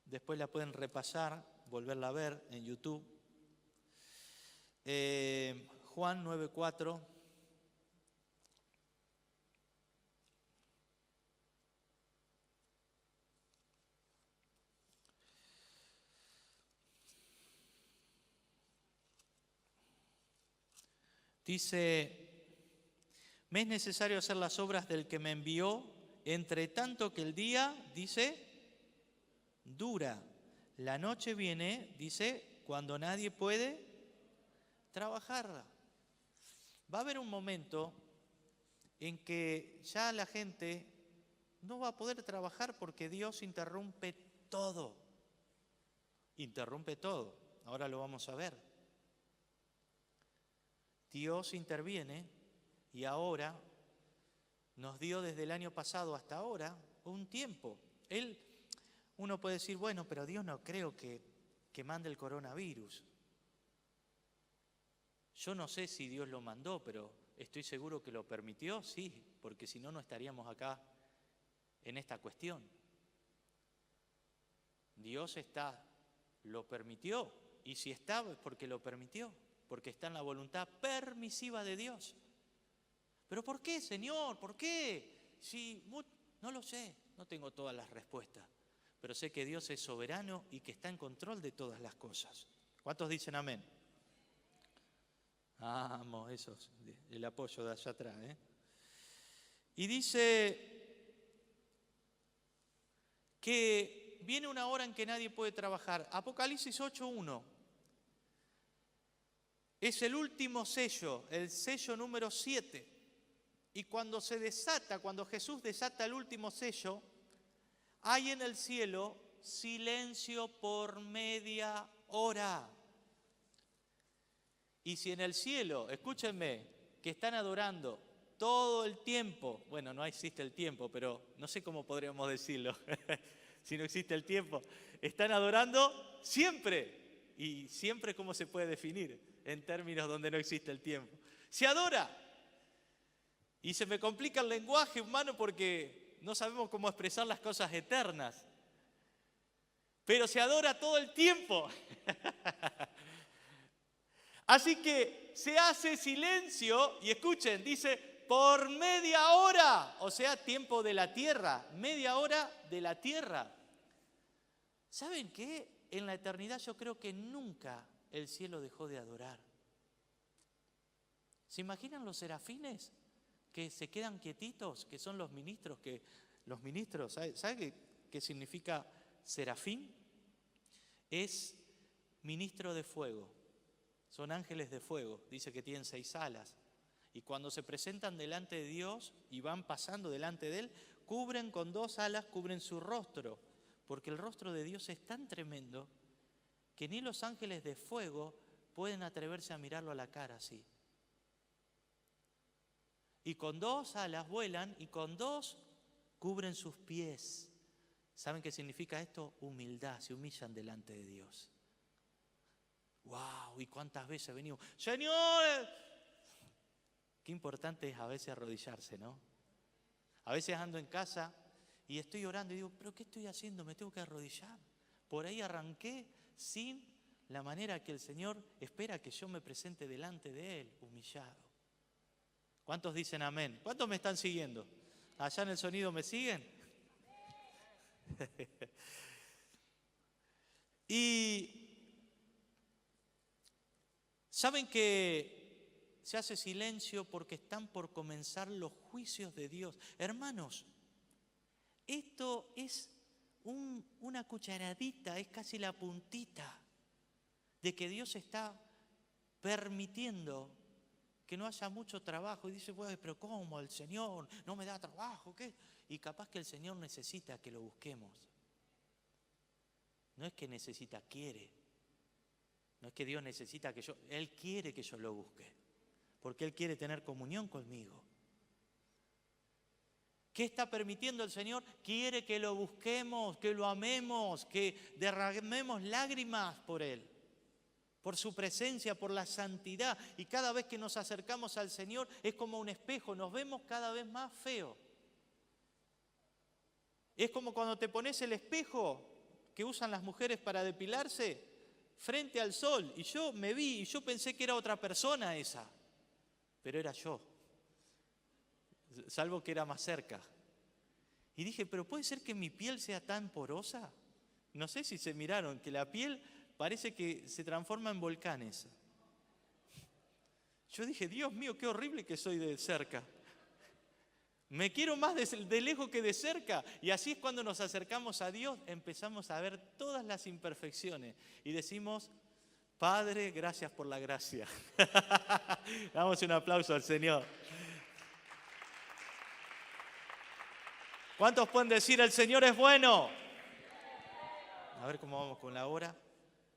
Después la pueden repasar, volverla a ver en YouTube. Juan 9:4. Dice, me es necesario hacer las obras del que me envió, entre tanto que el día, dice, dura. La noche viene, dice, cuando nadie puede trabajar. Va a haber un momento en que ya la gente no va a poder trabajar porque Dios interrumpe todo. Interrumpe todo. Ahora lo vamos a ver. Dios interviene y ahora nos dio desde el año pasado hasta ahora un tiempo. Uno puede decir, bueno, pero Dios no creo que mande el coronavirus. Yo no sé si Dios lo mandó, pero estoy seguro que lo permitió, sí, porque si no, no estaríamos acá en esta cuestión. Dios lo permitió, y si está es porque lo permitió, porque está en la voluntad permisiva de Dios. ¿Pero por qué, Señor? ¿Por qué? No lo sé, no tengo todas las respuestas, pero sé que Dios es soberano y que está en control de todas las cosas. ¿Cuántos dicen amén? Vamos, eso, el apoyo de allá atrás. Y dice que viene una hora en que nadie puede trabajar. Apocalipsis 8:1. Es el último sello, el sello número 7. Y cuando se desata, cuando Jesús desata el último sello, hay en el cielo silencio por media hora. Y si en el cielo, escúchenme, que están adorando todo el tiempo, bueno, no existe el tiempo, pero no sé cómo podríamos decirlo, si no existe el tiempo, están adorando siempre. Y siempre, ¿cómo se puede definir en términos donde no existe el tiempo? Se adora. Y se me complica el lenguaje humano porque no sabemos cómo expresar las cosas eternas. Pero se adora todo el tiempo. Así que se hace silencio y escuchen, dice, por media hora, o sea, tiempo de la tierra, media hora de la tierra. ¿Saben qué? En la eternidad yo creo que nunca el cielo dejó de adorar. ¿Se imaginan los serafines que se quedan quietitos, que son los ministros, ¿sabe qué significa serafín? Es ministro de fuego. Son ángeles de fuego, dice que tienen 6 alas. Y cuando se presentan delante de Dios y van pasando delante de Él, cubren con 2 alas, cubren su rostro. Porque el rostro de Dios es tan tremendo que ni los ángeles de fuego pueden atreverse a mirarlo a la cara así. Y con 2 alas vuelan y con 2 cubren sus pies. ¿Saben qué significa esto? Humildad, se humillan delante de Dios. ¡Wow! ¿Y cuántas veces venimos? ¡Señor! Qué importante es a veces arrodillarse, ¿no? A veces ando en casa y estoy orando y digo, ¿pero qué estoy haciendo? Me tengo que arrodillar. Por ahí arranqué sin la manera que el Señor espera que yo me presente delante de Él, humillado. ¿Cuántos dicen amén? ¿Cuántos me están siguiendo? ¿Allá en el sonido me siguen? Y ¿saben que se hace silencio porque están por comenzar los juicios de Dios? Hermanos, esto es una cucharadita, es casi la puntita de que Dios está permitiendo que no haya mucho trabajo. Y dice, bueno, pero ¿cómo? El Señor no me da trabajo, ¿qué? Y capaz que el Señor necesita que lo busquemos. No es que necesita, quiere. No es que Dios necesita que Él quiere que yo lo busque, porque Él quiere tener comunión conmigo. ¿Qué está permitiendo el Señor? Quiere que lo busquemos, que lo amemos, que derramemos lágrimas por Él, por su presencia, por la santidad. Y cada vez que nos acercamos al Señor es como un espejo, nos vemos cada vez más feos. Es como cuando te pones el espejo que usan las mujeres para depilarse frente al sol, y yo me vi y yo pensé que era otra persona esa, pero era yo, salvo que era más cerca. Y dije, pero ¿puede ser que mi piel sea tan porosa? No sé si se miraron, que la piel parece que se transforma en volcanes. Yo dije, Dios mío, qué horrible que soy de cerca. Me quiero más de lejos que de cerca. Y así es cuando nos acercamos a Dios, empezamos a ver todas las imperfecciones y decimos, Padre, gracias por la gracia. Damos un aplauso al Señor. ¿Cuántos pueden decir, el Señor es bueno? A ver cómo vamos con la hora.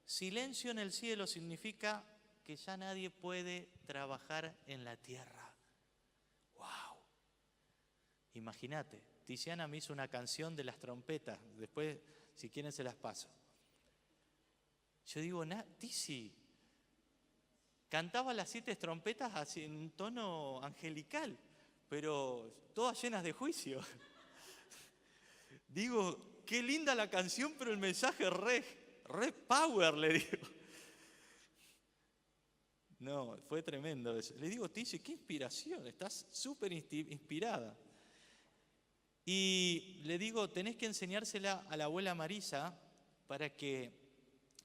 Silencio en el cielo significa que ya nadie puede trabajar en la tierra. Imagínate, Tiziana me hizo una canción de las trompetas, después si quieren se las paso. Yo digo, Tizi, cantaba las 7 trompetas así en un tono angelical, pero todas llenas de juicio. Digo, qué linda la canción, pero el mensaje re power, le digo. No, fue tremendo eso. Le digo, Tizi, qué inspiración, estás súper inspirada. Y le digo, tenés que enseñársela a la abuela Marisa para que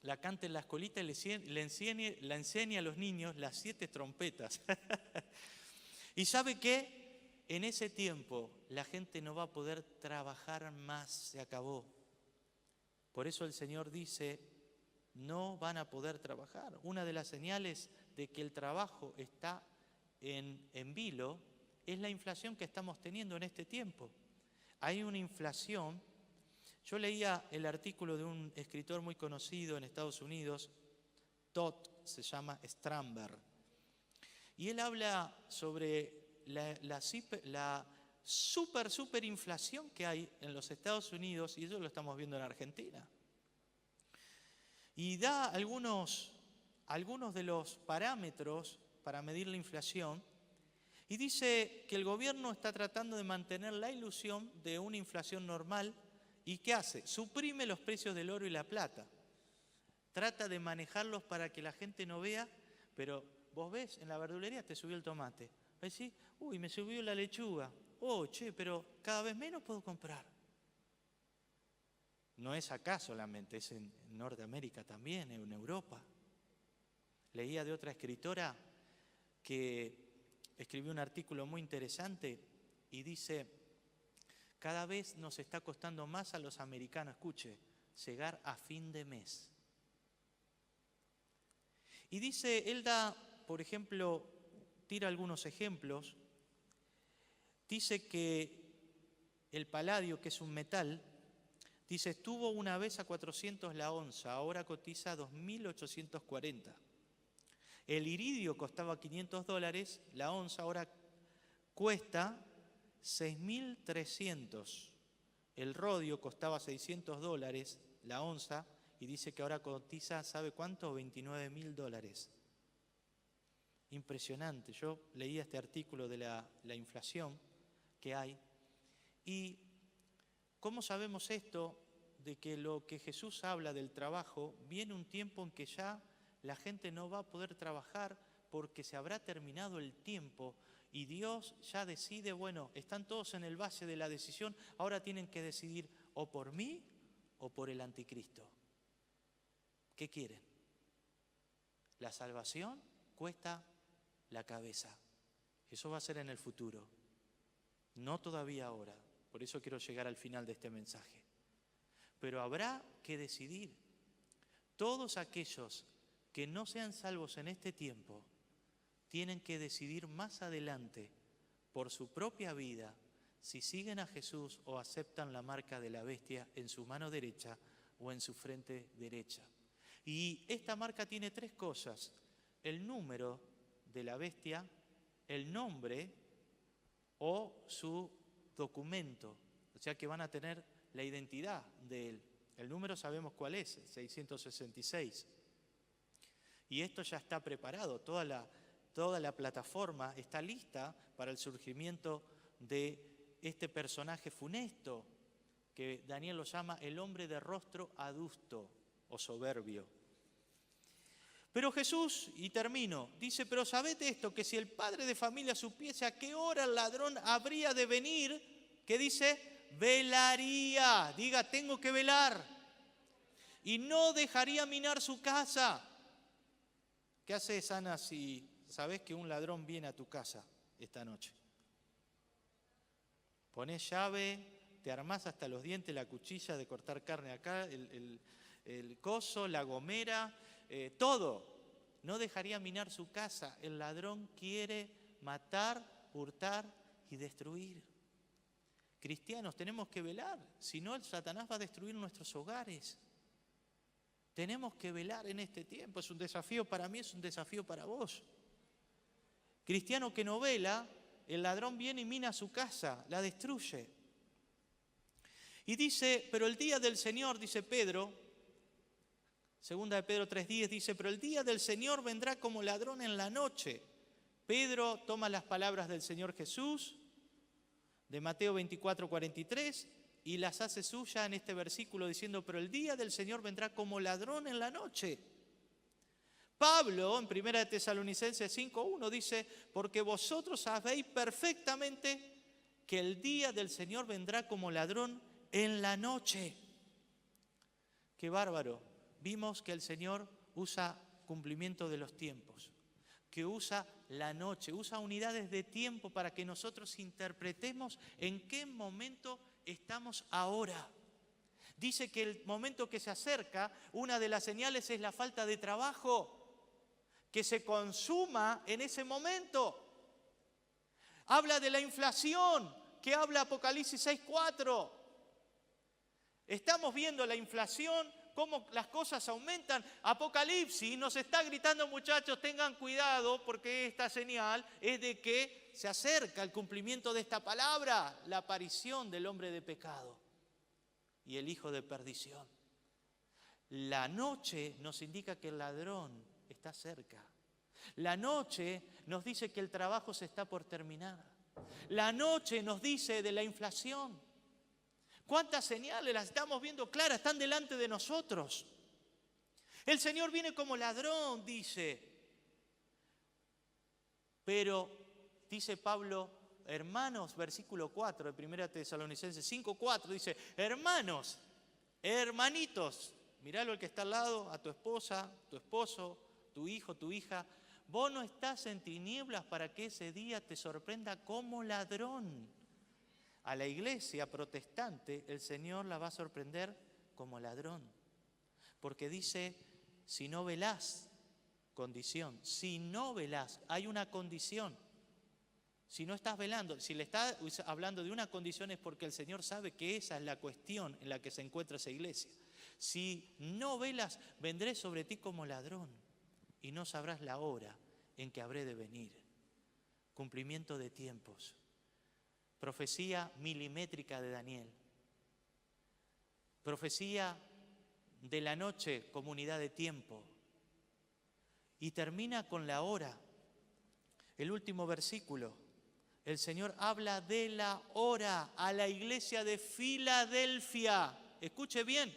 la canta en la escuelita y la enseña a los niños las 7 trompetas. ¿Y sabe qué? En ese tiempo la gente no va a poder trabajar más, se acabó. Por eso el Señor dice, no van a poder trabajar. Una de las señales de que el trabajo está en vilo es la inflación que estamos teniendo en este tiempo. Hay una inflación. Yo leía el artículo de un escritor muy conocido en Estados Unidos, Todd, se llama Stramberg, y él habla sobre la superinflación que hay en los Estados Unidos, y eso lo estamos viendo en Argentina. Y da algunos de los parámetros para medir la inflación, y dice que el gobierno está tratando de mantener la ilusión de una inflación normal. ¿Y qué hace? Suprime los precios del oro y la plata. Trata de manejarlos para que la gente no vea, pero vos ves, en la verdulería te subió el tomate. Decís, uy, me subió la lechuga. Oh, che, pero cada vez menos puedo comprar. No es acá solamente, es en Norteamérica también, en Europa. Leía de otra escritora que escribió un artículo muy interesante y dice, cada vez nos está costando más a los americanos, escuche, llegar a fin de mes. Y dice, él da, por ejemplo, tira algunos ejemplos, dice que el paladio, que es un metal, dice, estuvo una vez a 400 la onza, ahora cotiza 2.840. El iridio costaba $500 la onza, ahora cuesta 6.300. El rodio costaba $600 la onza y dice que ahora cotiza, ¿sabe cuánto? $29.000. Impresionante. Yo leía este artículo de la inflación que hay. ¿Y cómo sabemos esto? De que lo que Jesús habla del trabajo, viene un tiempo en que ya la gente no va a poder trabajar porque se habrá terminado el tiempo y Dios ya decide, bueno, están todos en el valle de la decisión, ahora tienen que decidir o por mí o por el anticristo. ¿Qué quieren? La salvación cuesta la cabeza. Eso va a ser en el futuro, no todavía ahora. Por eso quiero llegar al final de este mensaje. Pero habrá que decidir. Todos aquellos que no sean salvos en este tiempo tienen que decidir más adelante por su propia vida si siguen a Jesús o aceptan la marca de la bestia en su mano derecha o en su frente derecha. Y esta marca tiene 3 cosas: el número de la bestia, el nombre o su documento, o sea que van a tener la identidad de él. El número sabemos cuál es, 666. Y esto ya está preparado, toda la plataforma está lista para el surgimiento de este personaje funesto, que Daniel lo llama el hombre de rostro adusto o soberbio. Pero Jesús, y termino, dice, pero sabed esto, que si el padre de familia supiese a qué hora el ladrón habría de venir, ¿qué dice? Velaría, diga, tengo que velar, y no dejaría minar su casa. ¿Qué haces, Ana, si sabes que un ladrón viene a tu casa esta noche? Ponés llave, te armás hasta los dientes, la cuchilla de cortar carne acá, el coso, la gomera, todo. No dejaría minar su casa. El ladrón quiere matar, hurtar y destruir. Cristianos, tenemos que velar, si no el Satanás va a destruir nuestros hogares. Tenemos que velar en este tiempo, es un desafío para mí, es un desafío para vos. Cristiano que no vela, el ladrón viene y mina su casa, la destruye. Y dice, pero el día del Señor, dice Pedro, segunda de Pedro 3:10, dice, pero el día del Señor vendrá como ladrón en la noche. Pedro toma las palabras del Señor Jesús, de Mateo 24:43, y las hace suya en este versículo diciendo, pero el día del Señor vendrá como ladrón en la noche. Pablo, en 1 Tesalonicenses 5:1, dice, porque vosotros sabéis perfectamente que el día del Señor vendrá como ladrón en la noche. Qué bárbaro. vimos que el Señor usa cumplimiento de los tiempos, que usa la noche, usa unidades de tiempo para que nosotros interpretemos en qué momento estamos ahora. Dice que el momento que se acerca, una de las señales es la falta de trabajo, que se consuma en ese momento. Habla de la inflación, que habla Apocalipsis 6:4. Estamos viendo la inflación, cómo las cosas aumentan. Apocalipsis nos está gritando, muchachos, tengan cuidado, porque esta señal es de que se acerca el cumplimiento de esta palabra, la aparición del hombre de pecado y el hijo de perdición. La noche nos indica que el ladrón está cerca. La noche nos dice que el trabajo se está por terminar. La noche nos dice de la inflación. ¿Cuántas señales las estamos viendo claras? Están delante de nosotros. El Señor viene como ladrón, dice. Pero, dice Pablo, hermanos, versículo 4 de 1 Tesalonicenses 5:4, dice, hermanos, hermanitos, míralo al que está al lado, a tu esposa, tu esposo, tu hijo, tu hija. Vos no estás en tinieblas para que ese día te sorprenda como ladrón. A la iglesia protestante el Señor la va a sorprender como ladrón. Porque dice, si no velás, condición. Si no velás, hay una condición. Si no estás velando, si le está hablando de una condición es porque el Señor sabe que esa es la cuestión en la que se encuentra esa iglesia. Si no velas, vendré sobre ti como ladrón y no sabrás la hora en que habré de venir. Cumplimiento de tiempos. Profecía milimétrica de Daniel. Profecía de la noche como unidad de tiempo. Y termina con la hora. El último versículo. El Señor habla de la hora a la iglesia de Filadelfia. Escuche bien.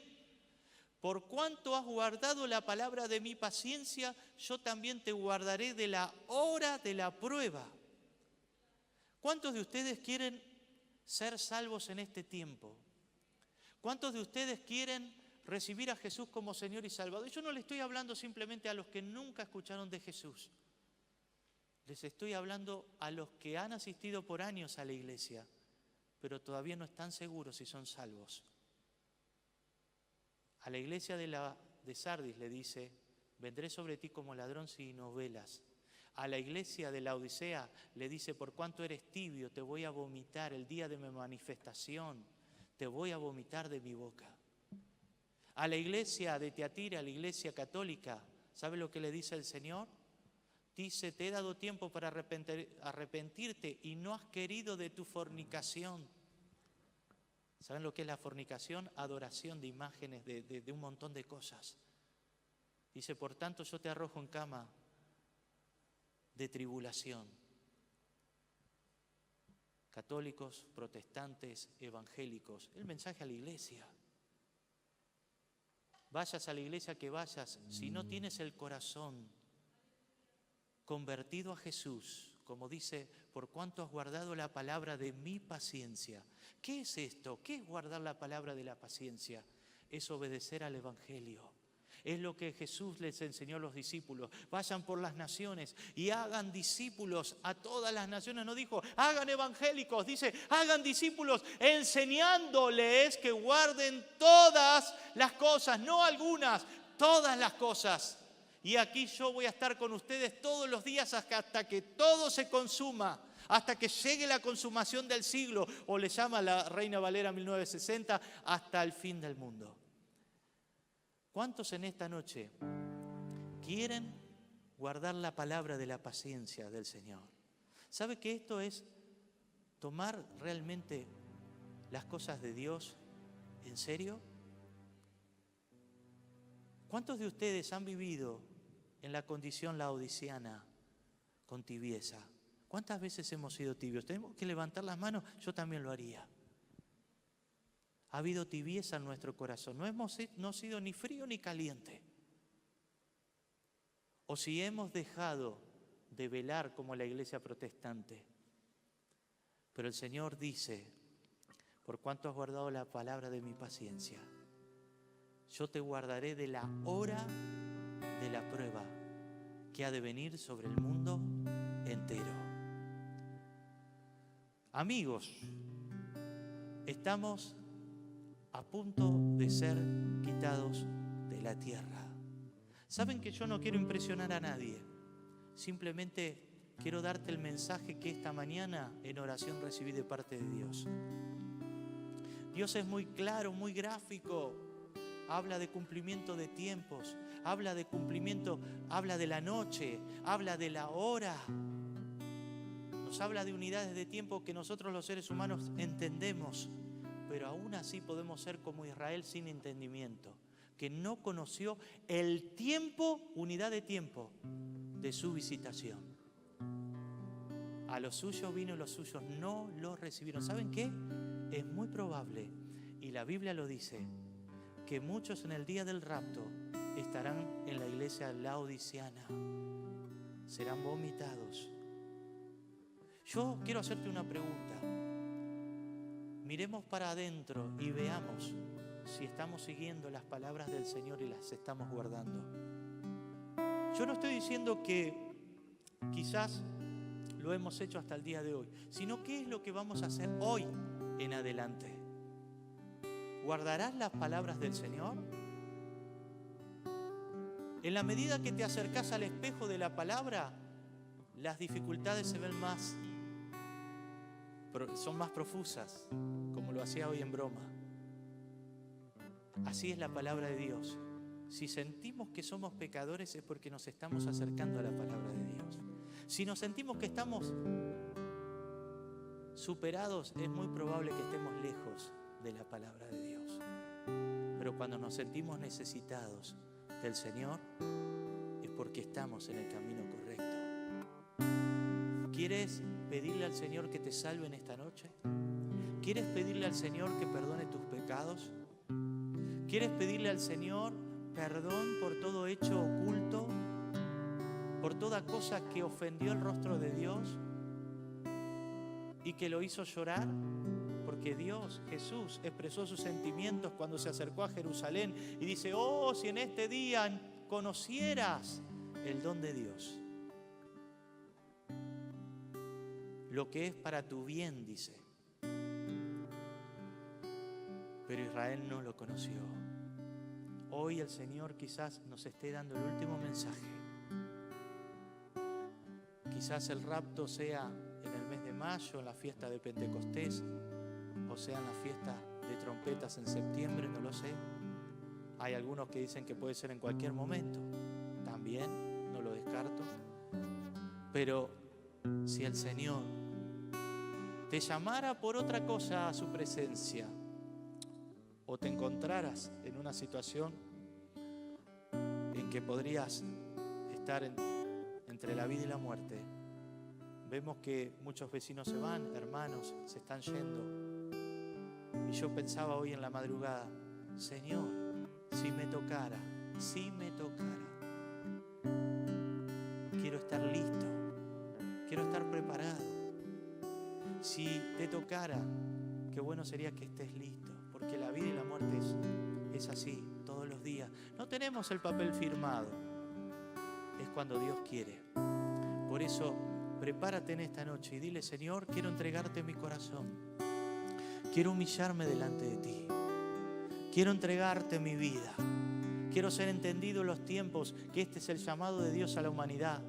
Por cuanto has guardado la palabra de mi paciencia, yo también te guardaré de la hora de la prueba. ¿Cuántos de ustedes quieren ser salvos en este tiempo? ¿Cuántos de ustedes quieren recibir a Jesús como Señor y Salvador? Yo no le estoy hablando simplemente a los que nunca escucharon de Jesús. Les estoy hablando a los que han asistido por años a la iglesia, pero todavía no están seguros si son salvos. A la iglesia de Sardis le dice, vendré sobre ti como ladrón si no velas. A la iglesia de Laodicea le dice, por cuanto eres tibio, te voy a vomitar el día de mi manifestación, te voy a vomitar de mi boca. A la iglesia de Tiatira, a la iglesia católica, ¿sabe lo que le dice el Señor? Dice, te he dado tiempo para arrepentirte y no has querido de tu fornicación. ¿Saben lo que es la fornicación? Adoración de imágenes, de un montón de cosas. Dice, por tanto yo te arrojo en cama de tribulación. Católicos, protestantes, evangélicos. El mensaje a la iglesia. Vayas a la iglesia que vayas, si no tienes el corazón convertido a Jesús, como dice, por cuanto has guardado la palabra de mi paciencia. ¿Qué es esto? ¿Qué es guardar la palabra de la paciencia? Es obedecer al Evangelio. Es lo que Jesús les enseñó a los discípulos. Vayan por las naciones y hagan discípulos a todas las naciones. No dijo, hagan evangélicos. Dice, hagan discípulos enseñándoles que guarden todas las cosas, no algunas, todas las cosas. Y aquí yo voy a estar con ustedes todos los días hasta que todo se consuma, hasta que llegue la consumación del siglo, o le llama la Reina Valera 1960, hasta el fin del mundo. ¿Cuántos en esta noche quieren guardar la palabra de la paciencia del Señor? ¿Sabe que esto es tomar realmente las cosas de Dios en serio? ¿Cuántos de ustedes han vivido en la condición laodiciana con tibieza? ¿Cuántas veces hemos sido tibios? Tenemos que levantar las manos, yo también lo haría. Ha habido tibieza en nuestro corazón, no hemos sido ni frío ni caliente. O si hemos dejado de velar como la iglesia protestante. Pero el Señor dice, por cuanto has guardado la palabra de mi paciencia, yo te guardaré de la hora de la prueba que ha de venir sobre el mundo entero. Amigos, estamos a punto de ser quitados de la tierra. Saben que yo no quiero impresionar a nadie, simplemente quiero darte el mensaje que esta mañana en oración recibí de parte de Dios. Dios es muy claro, muy gráfico. Habla de cumplimiento de tiempos, habla de cumplimiento, habla de la noche, habla de la hora. Nos habla de unidades de tiempo que nosotros los seres humanos entendemos, pero aún así podemos ser como Israel sin entendimiento, que no conoció el tiempo, unidad de tiempo, de su visitación. A los suyos vino y los suyos no lo recibieron. ¿Saben qué? Es muy probable, y la Biblia lo dice, que muchos en el día del rapto estarán en la iglesia laodiceana, serán vomitados. Yo quiero hacerte una pregunta. Miremos para adentro y veamos si estamos siguiendo las palabras del Señor y las estamos guardando. Yo no estoy diciendo que quizás lo hemos hecho hasta el día de hoy, sino qué es lo que vamos a hacer hoy en adelante. ¿Guardarás las palabras del Señor? En la medida que te acercas al espejo de la palabra, las dificultades se ven son más profusas, como lo hacía hoy en broma. Así es la palabra de Dios. Si sentimos que somos pecadores es porque nos estamos acercando a la palabra de Dios. Si nos sentimos que estamos superados, es muy probable que estemos lejos de la palabra de Dios. Pero cuando nos sentimos necesitados del Señor, es porque estamos en el camino correcto. ¿Quieres pedirle al Señor que te salve en esta noche? ¿Quieres pedirle al Señor que perdone tus pecados? ¿Quieres pedirle al Señor perdón por todo hecho oculto? ¿Por toda cosa que ofendió el rostro de Dios y que lo hizo llorar? Porque Dios, Jesús, expresó sus sentimientos cuando se acercó a Jerusalén y dice: oh, si en este día conocieras el don de Dios, lo que es para tu bien, dice. Pero Israel no lo conoció. Hoy el Señor quizás nos esté dando el último mensaje. Quizás el rapto sea en el mes de mayo, en la fiesta de Pentecostés, o sea en la fiesta de trompetas en septiembre, no lo sé. Hay algunos que dicen que puede ser en cualquier momento. También, no lo descarto. Pero si el Señor te llamara por otra cosa a su presencia, o te encontraras en una situación en que podrías estar entre la vida y la muerte, vemos que muchos vecinos se van, hermanos se están yendo. Y yo pensaba hoy en la madrugada: Señor, si me tocara, quiero estar listo, quiero estar preparado. Si te tocara, qué bueno sería que estés listo, porque la vida y la muerte es así, todos los días. No tenemos el papel firmado, es cuando Dios quiere. Por eso, prepárate en esta noche y dile: Señor, quiero entregarte mi corazón, quiero humillarme delante de ti, quiero entregarte mi vida, quiero ser entendido en los tiempos, que este es el llamado de Dios a la humanidad.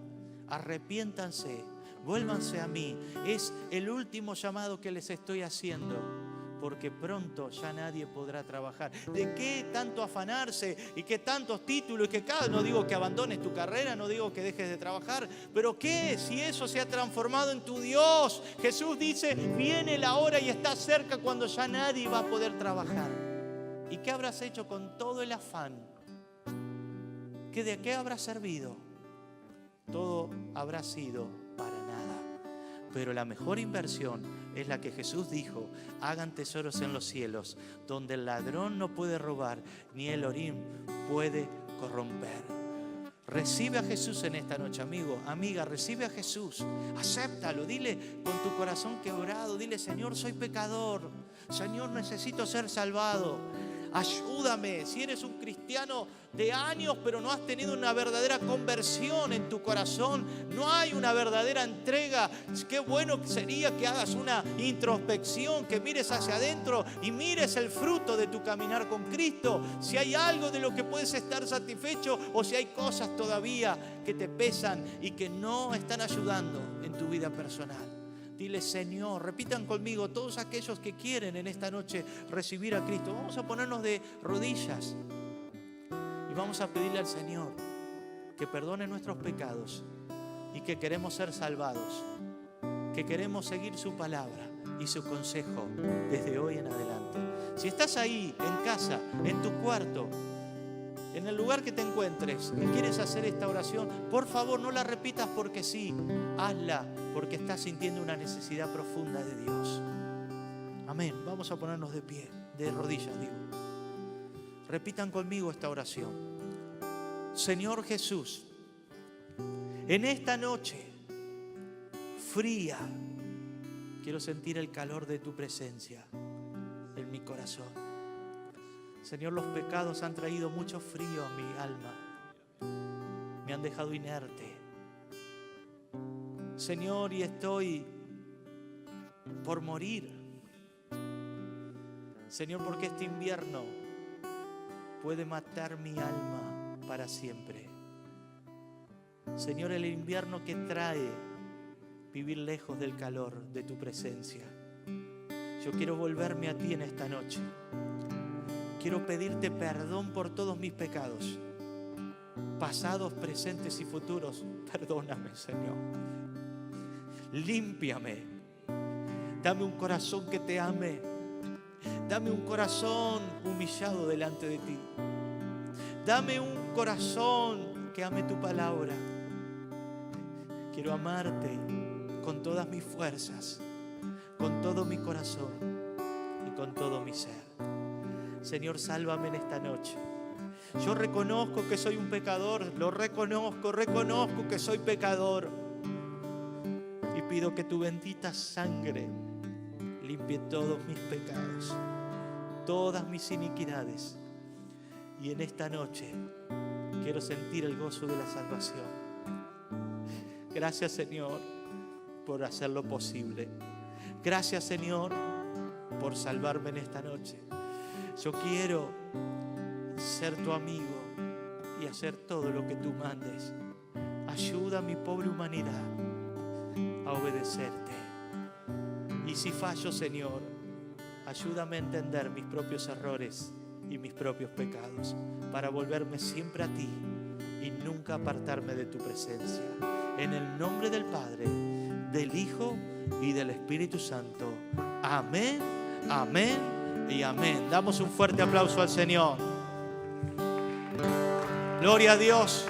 Arrepiéntanse, vuélvanse a mí, es el último llamado que les estoy haciendo, porque pronto ya nadie podrá trabajar. ¿De qué tanto afanarse y qué tantos títulos? No digo que abandones tu carrera, no digo que dejes de trabajar, pero ¿qué si eso se ha transformado en tu Dios? Jesús dice: viene la hora y está cerca cuando ya nadie va a poder trabajar. ¿Y qué habrás hecho con todo el afán? ¿De qué habrás servido? Todo habrá sido para nada. Pero la mejor inversión es la que Jesús dijo: hagan tesoros en los cielos, donde el ladrón no puede robar, ni el orín puede corromper. Recibe a Jesús en esta noche, amigo, amiga, recibe a Jesús, acéptalo, dile con tu corazón quebrado, dile: Señor, soy pecador, Señor, necesito ser salvado. Ayúdame. Si eres un cristiano de años, pero no has tenido una verdadera conversión en tu corazón, no hay una verdadera entrega, qué bueno sería que hagas una introspección, que mires hacia adentro y mires el fruto de tu caminar con Cristo. Si hay algo de lo que puedes estar satisfecho o si hay cosas todavía que te pesan y que no están ayudando en tu vida personal. Dile: Señor, repitan conmigo todos aquellos que quieren en esta noche recibir a Cristo. Vamos a ponernos de rodillas y vamos a pedirle al Señor que perdone nuestros pecados y que queremos ser salvados, que queremos seguir su palabra y su consejo desde hoy en adelante. Si estás ahí, en casa, en tu cuarto, en el lugar que te encuentres y quieres hacer esta oración, por favor no la repitas porque sí, hazla porque estás sintiendo una necesidad profunda de Dios. Amén. Vamos a ponernos de pie, de rodillas, digo. Repitan conmigo esta oración. Señor Jesús, en esta noche fría, quiero sentir el calor de tu presencia en mi corazón. Señor, los pecados han traído mucho frío a mi alma. Me han dejado inerte. Señor, y estoy por morir. Señor, porque este invierno puede matar mi alma para siempre. Señor, el invierno que trae vivir lejos del calor de tu presencia. Yo quiero volverme a ti en esta noche. Quiero pedirte perdón por todos mis pecados, pasados, presentes y futuros. Perdóname, Señor. Límpiame. Dame un corazón que te ame. Dame un corazón humillado delante de ti. Dame un corazón que ame tu palabra. Quiero amarte con todas mis fuerzas, con todo mi corazón y con todo mi ser. Señor, sálvame en esta noche. Yo reconozco que soy un pecador, lo reconozco que soy pecador. Y pido que tu bendita sangre limpie todos mis pecados, todas mis iniquidades. Y en esta noche quiero sentir el gozo de la salvación. Gracias, Señor, por hacerlo posible. Gracias, Señor, por salvarme en esta noche. Yo quiero ser tu amigo y hacer todo lo que tú mandes. Ayuda a mi pobre humanidad a obedecerte. Y si fallo, Señor, ayúdame a entender mis propios errores y mis propios pecados para volverme siempre a ti y nunca apartarme de tu presencia. En el nombre del Padre, del Hijo y del Espíritu Santo. Amén, amén y amén. Damos un fuerte aplauso al Señor. Gloria a Dios.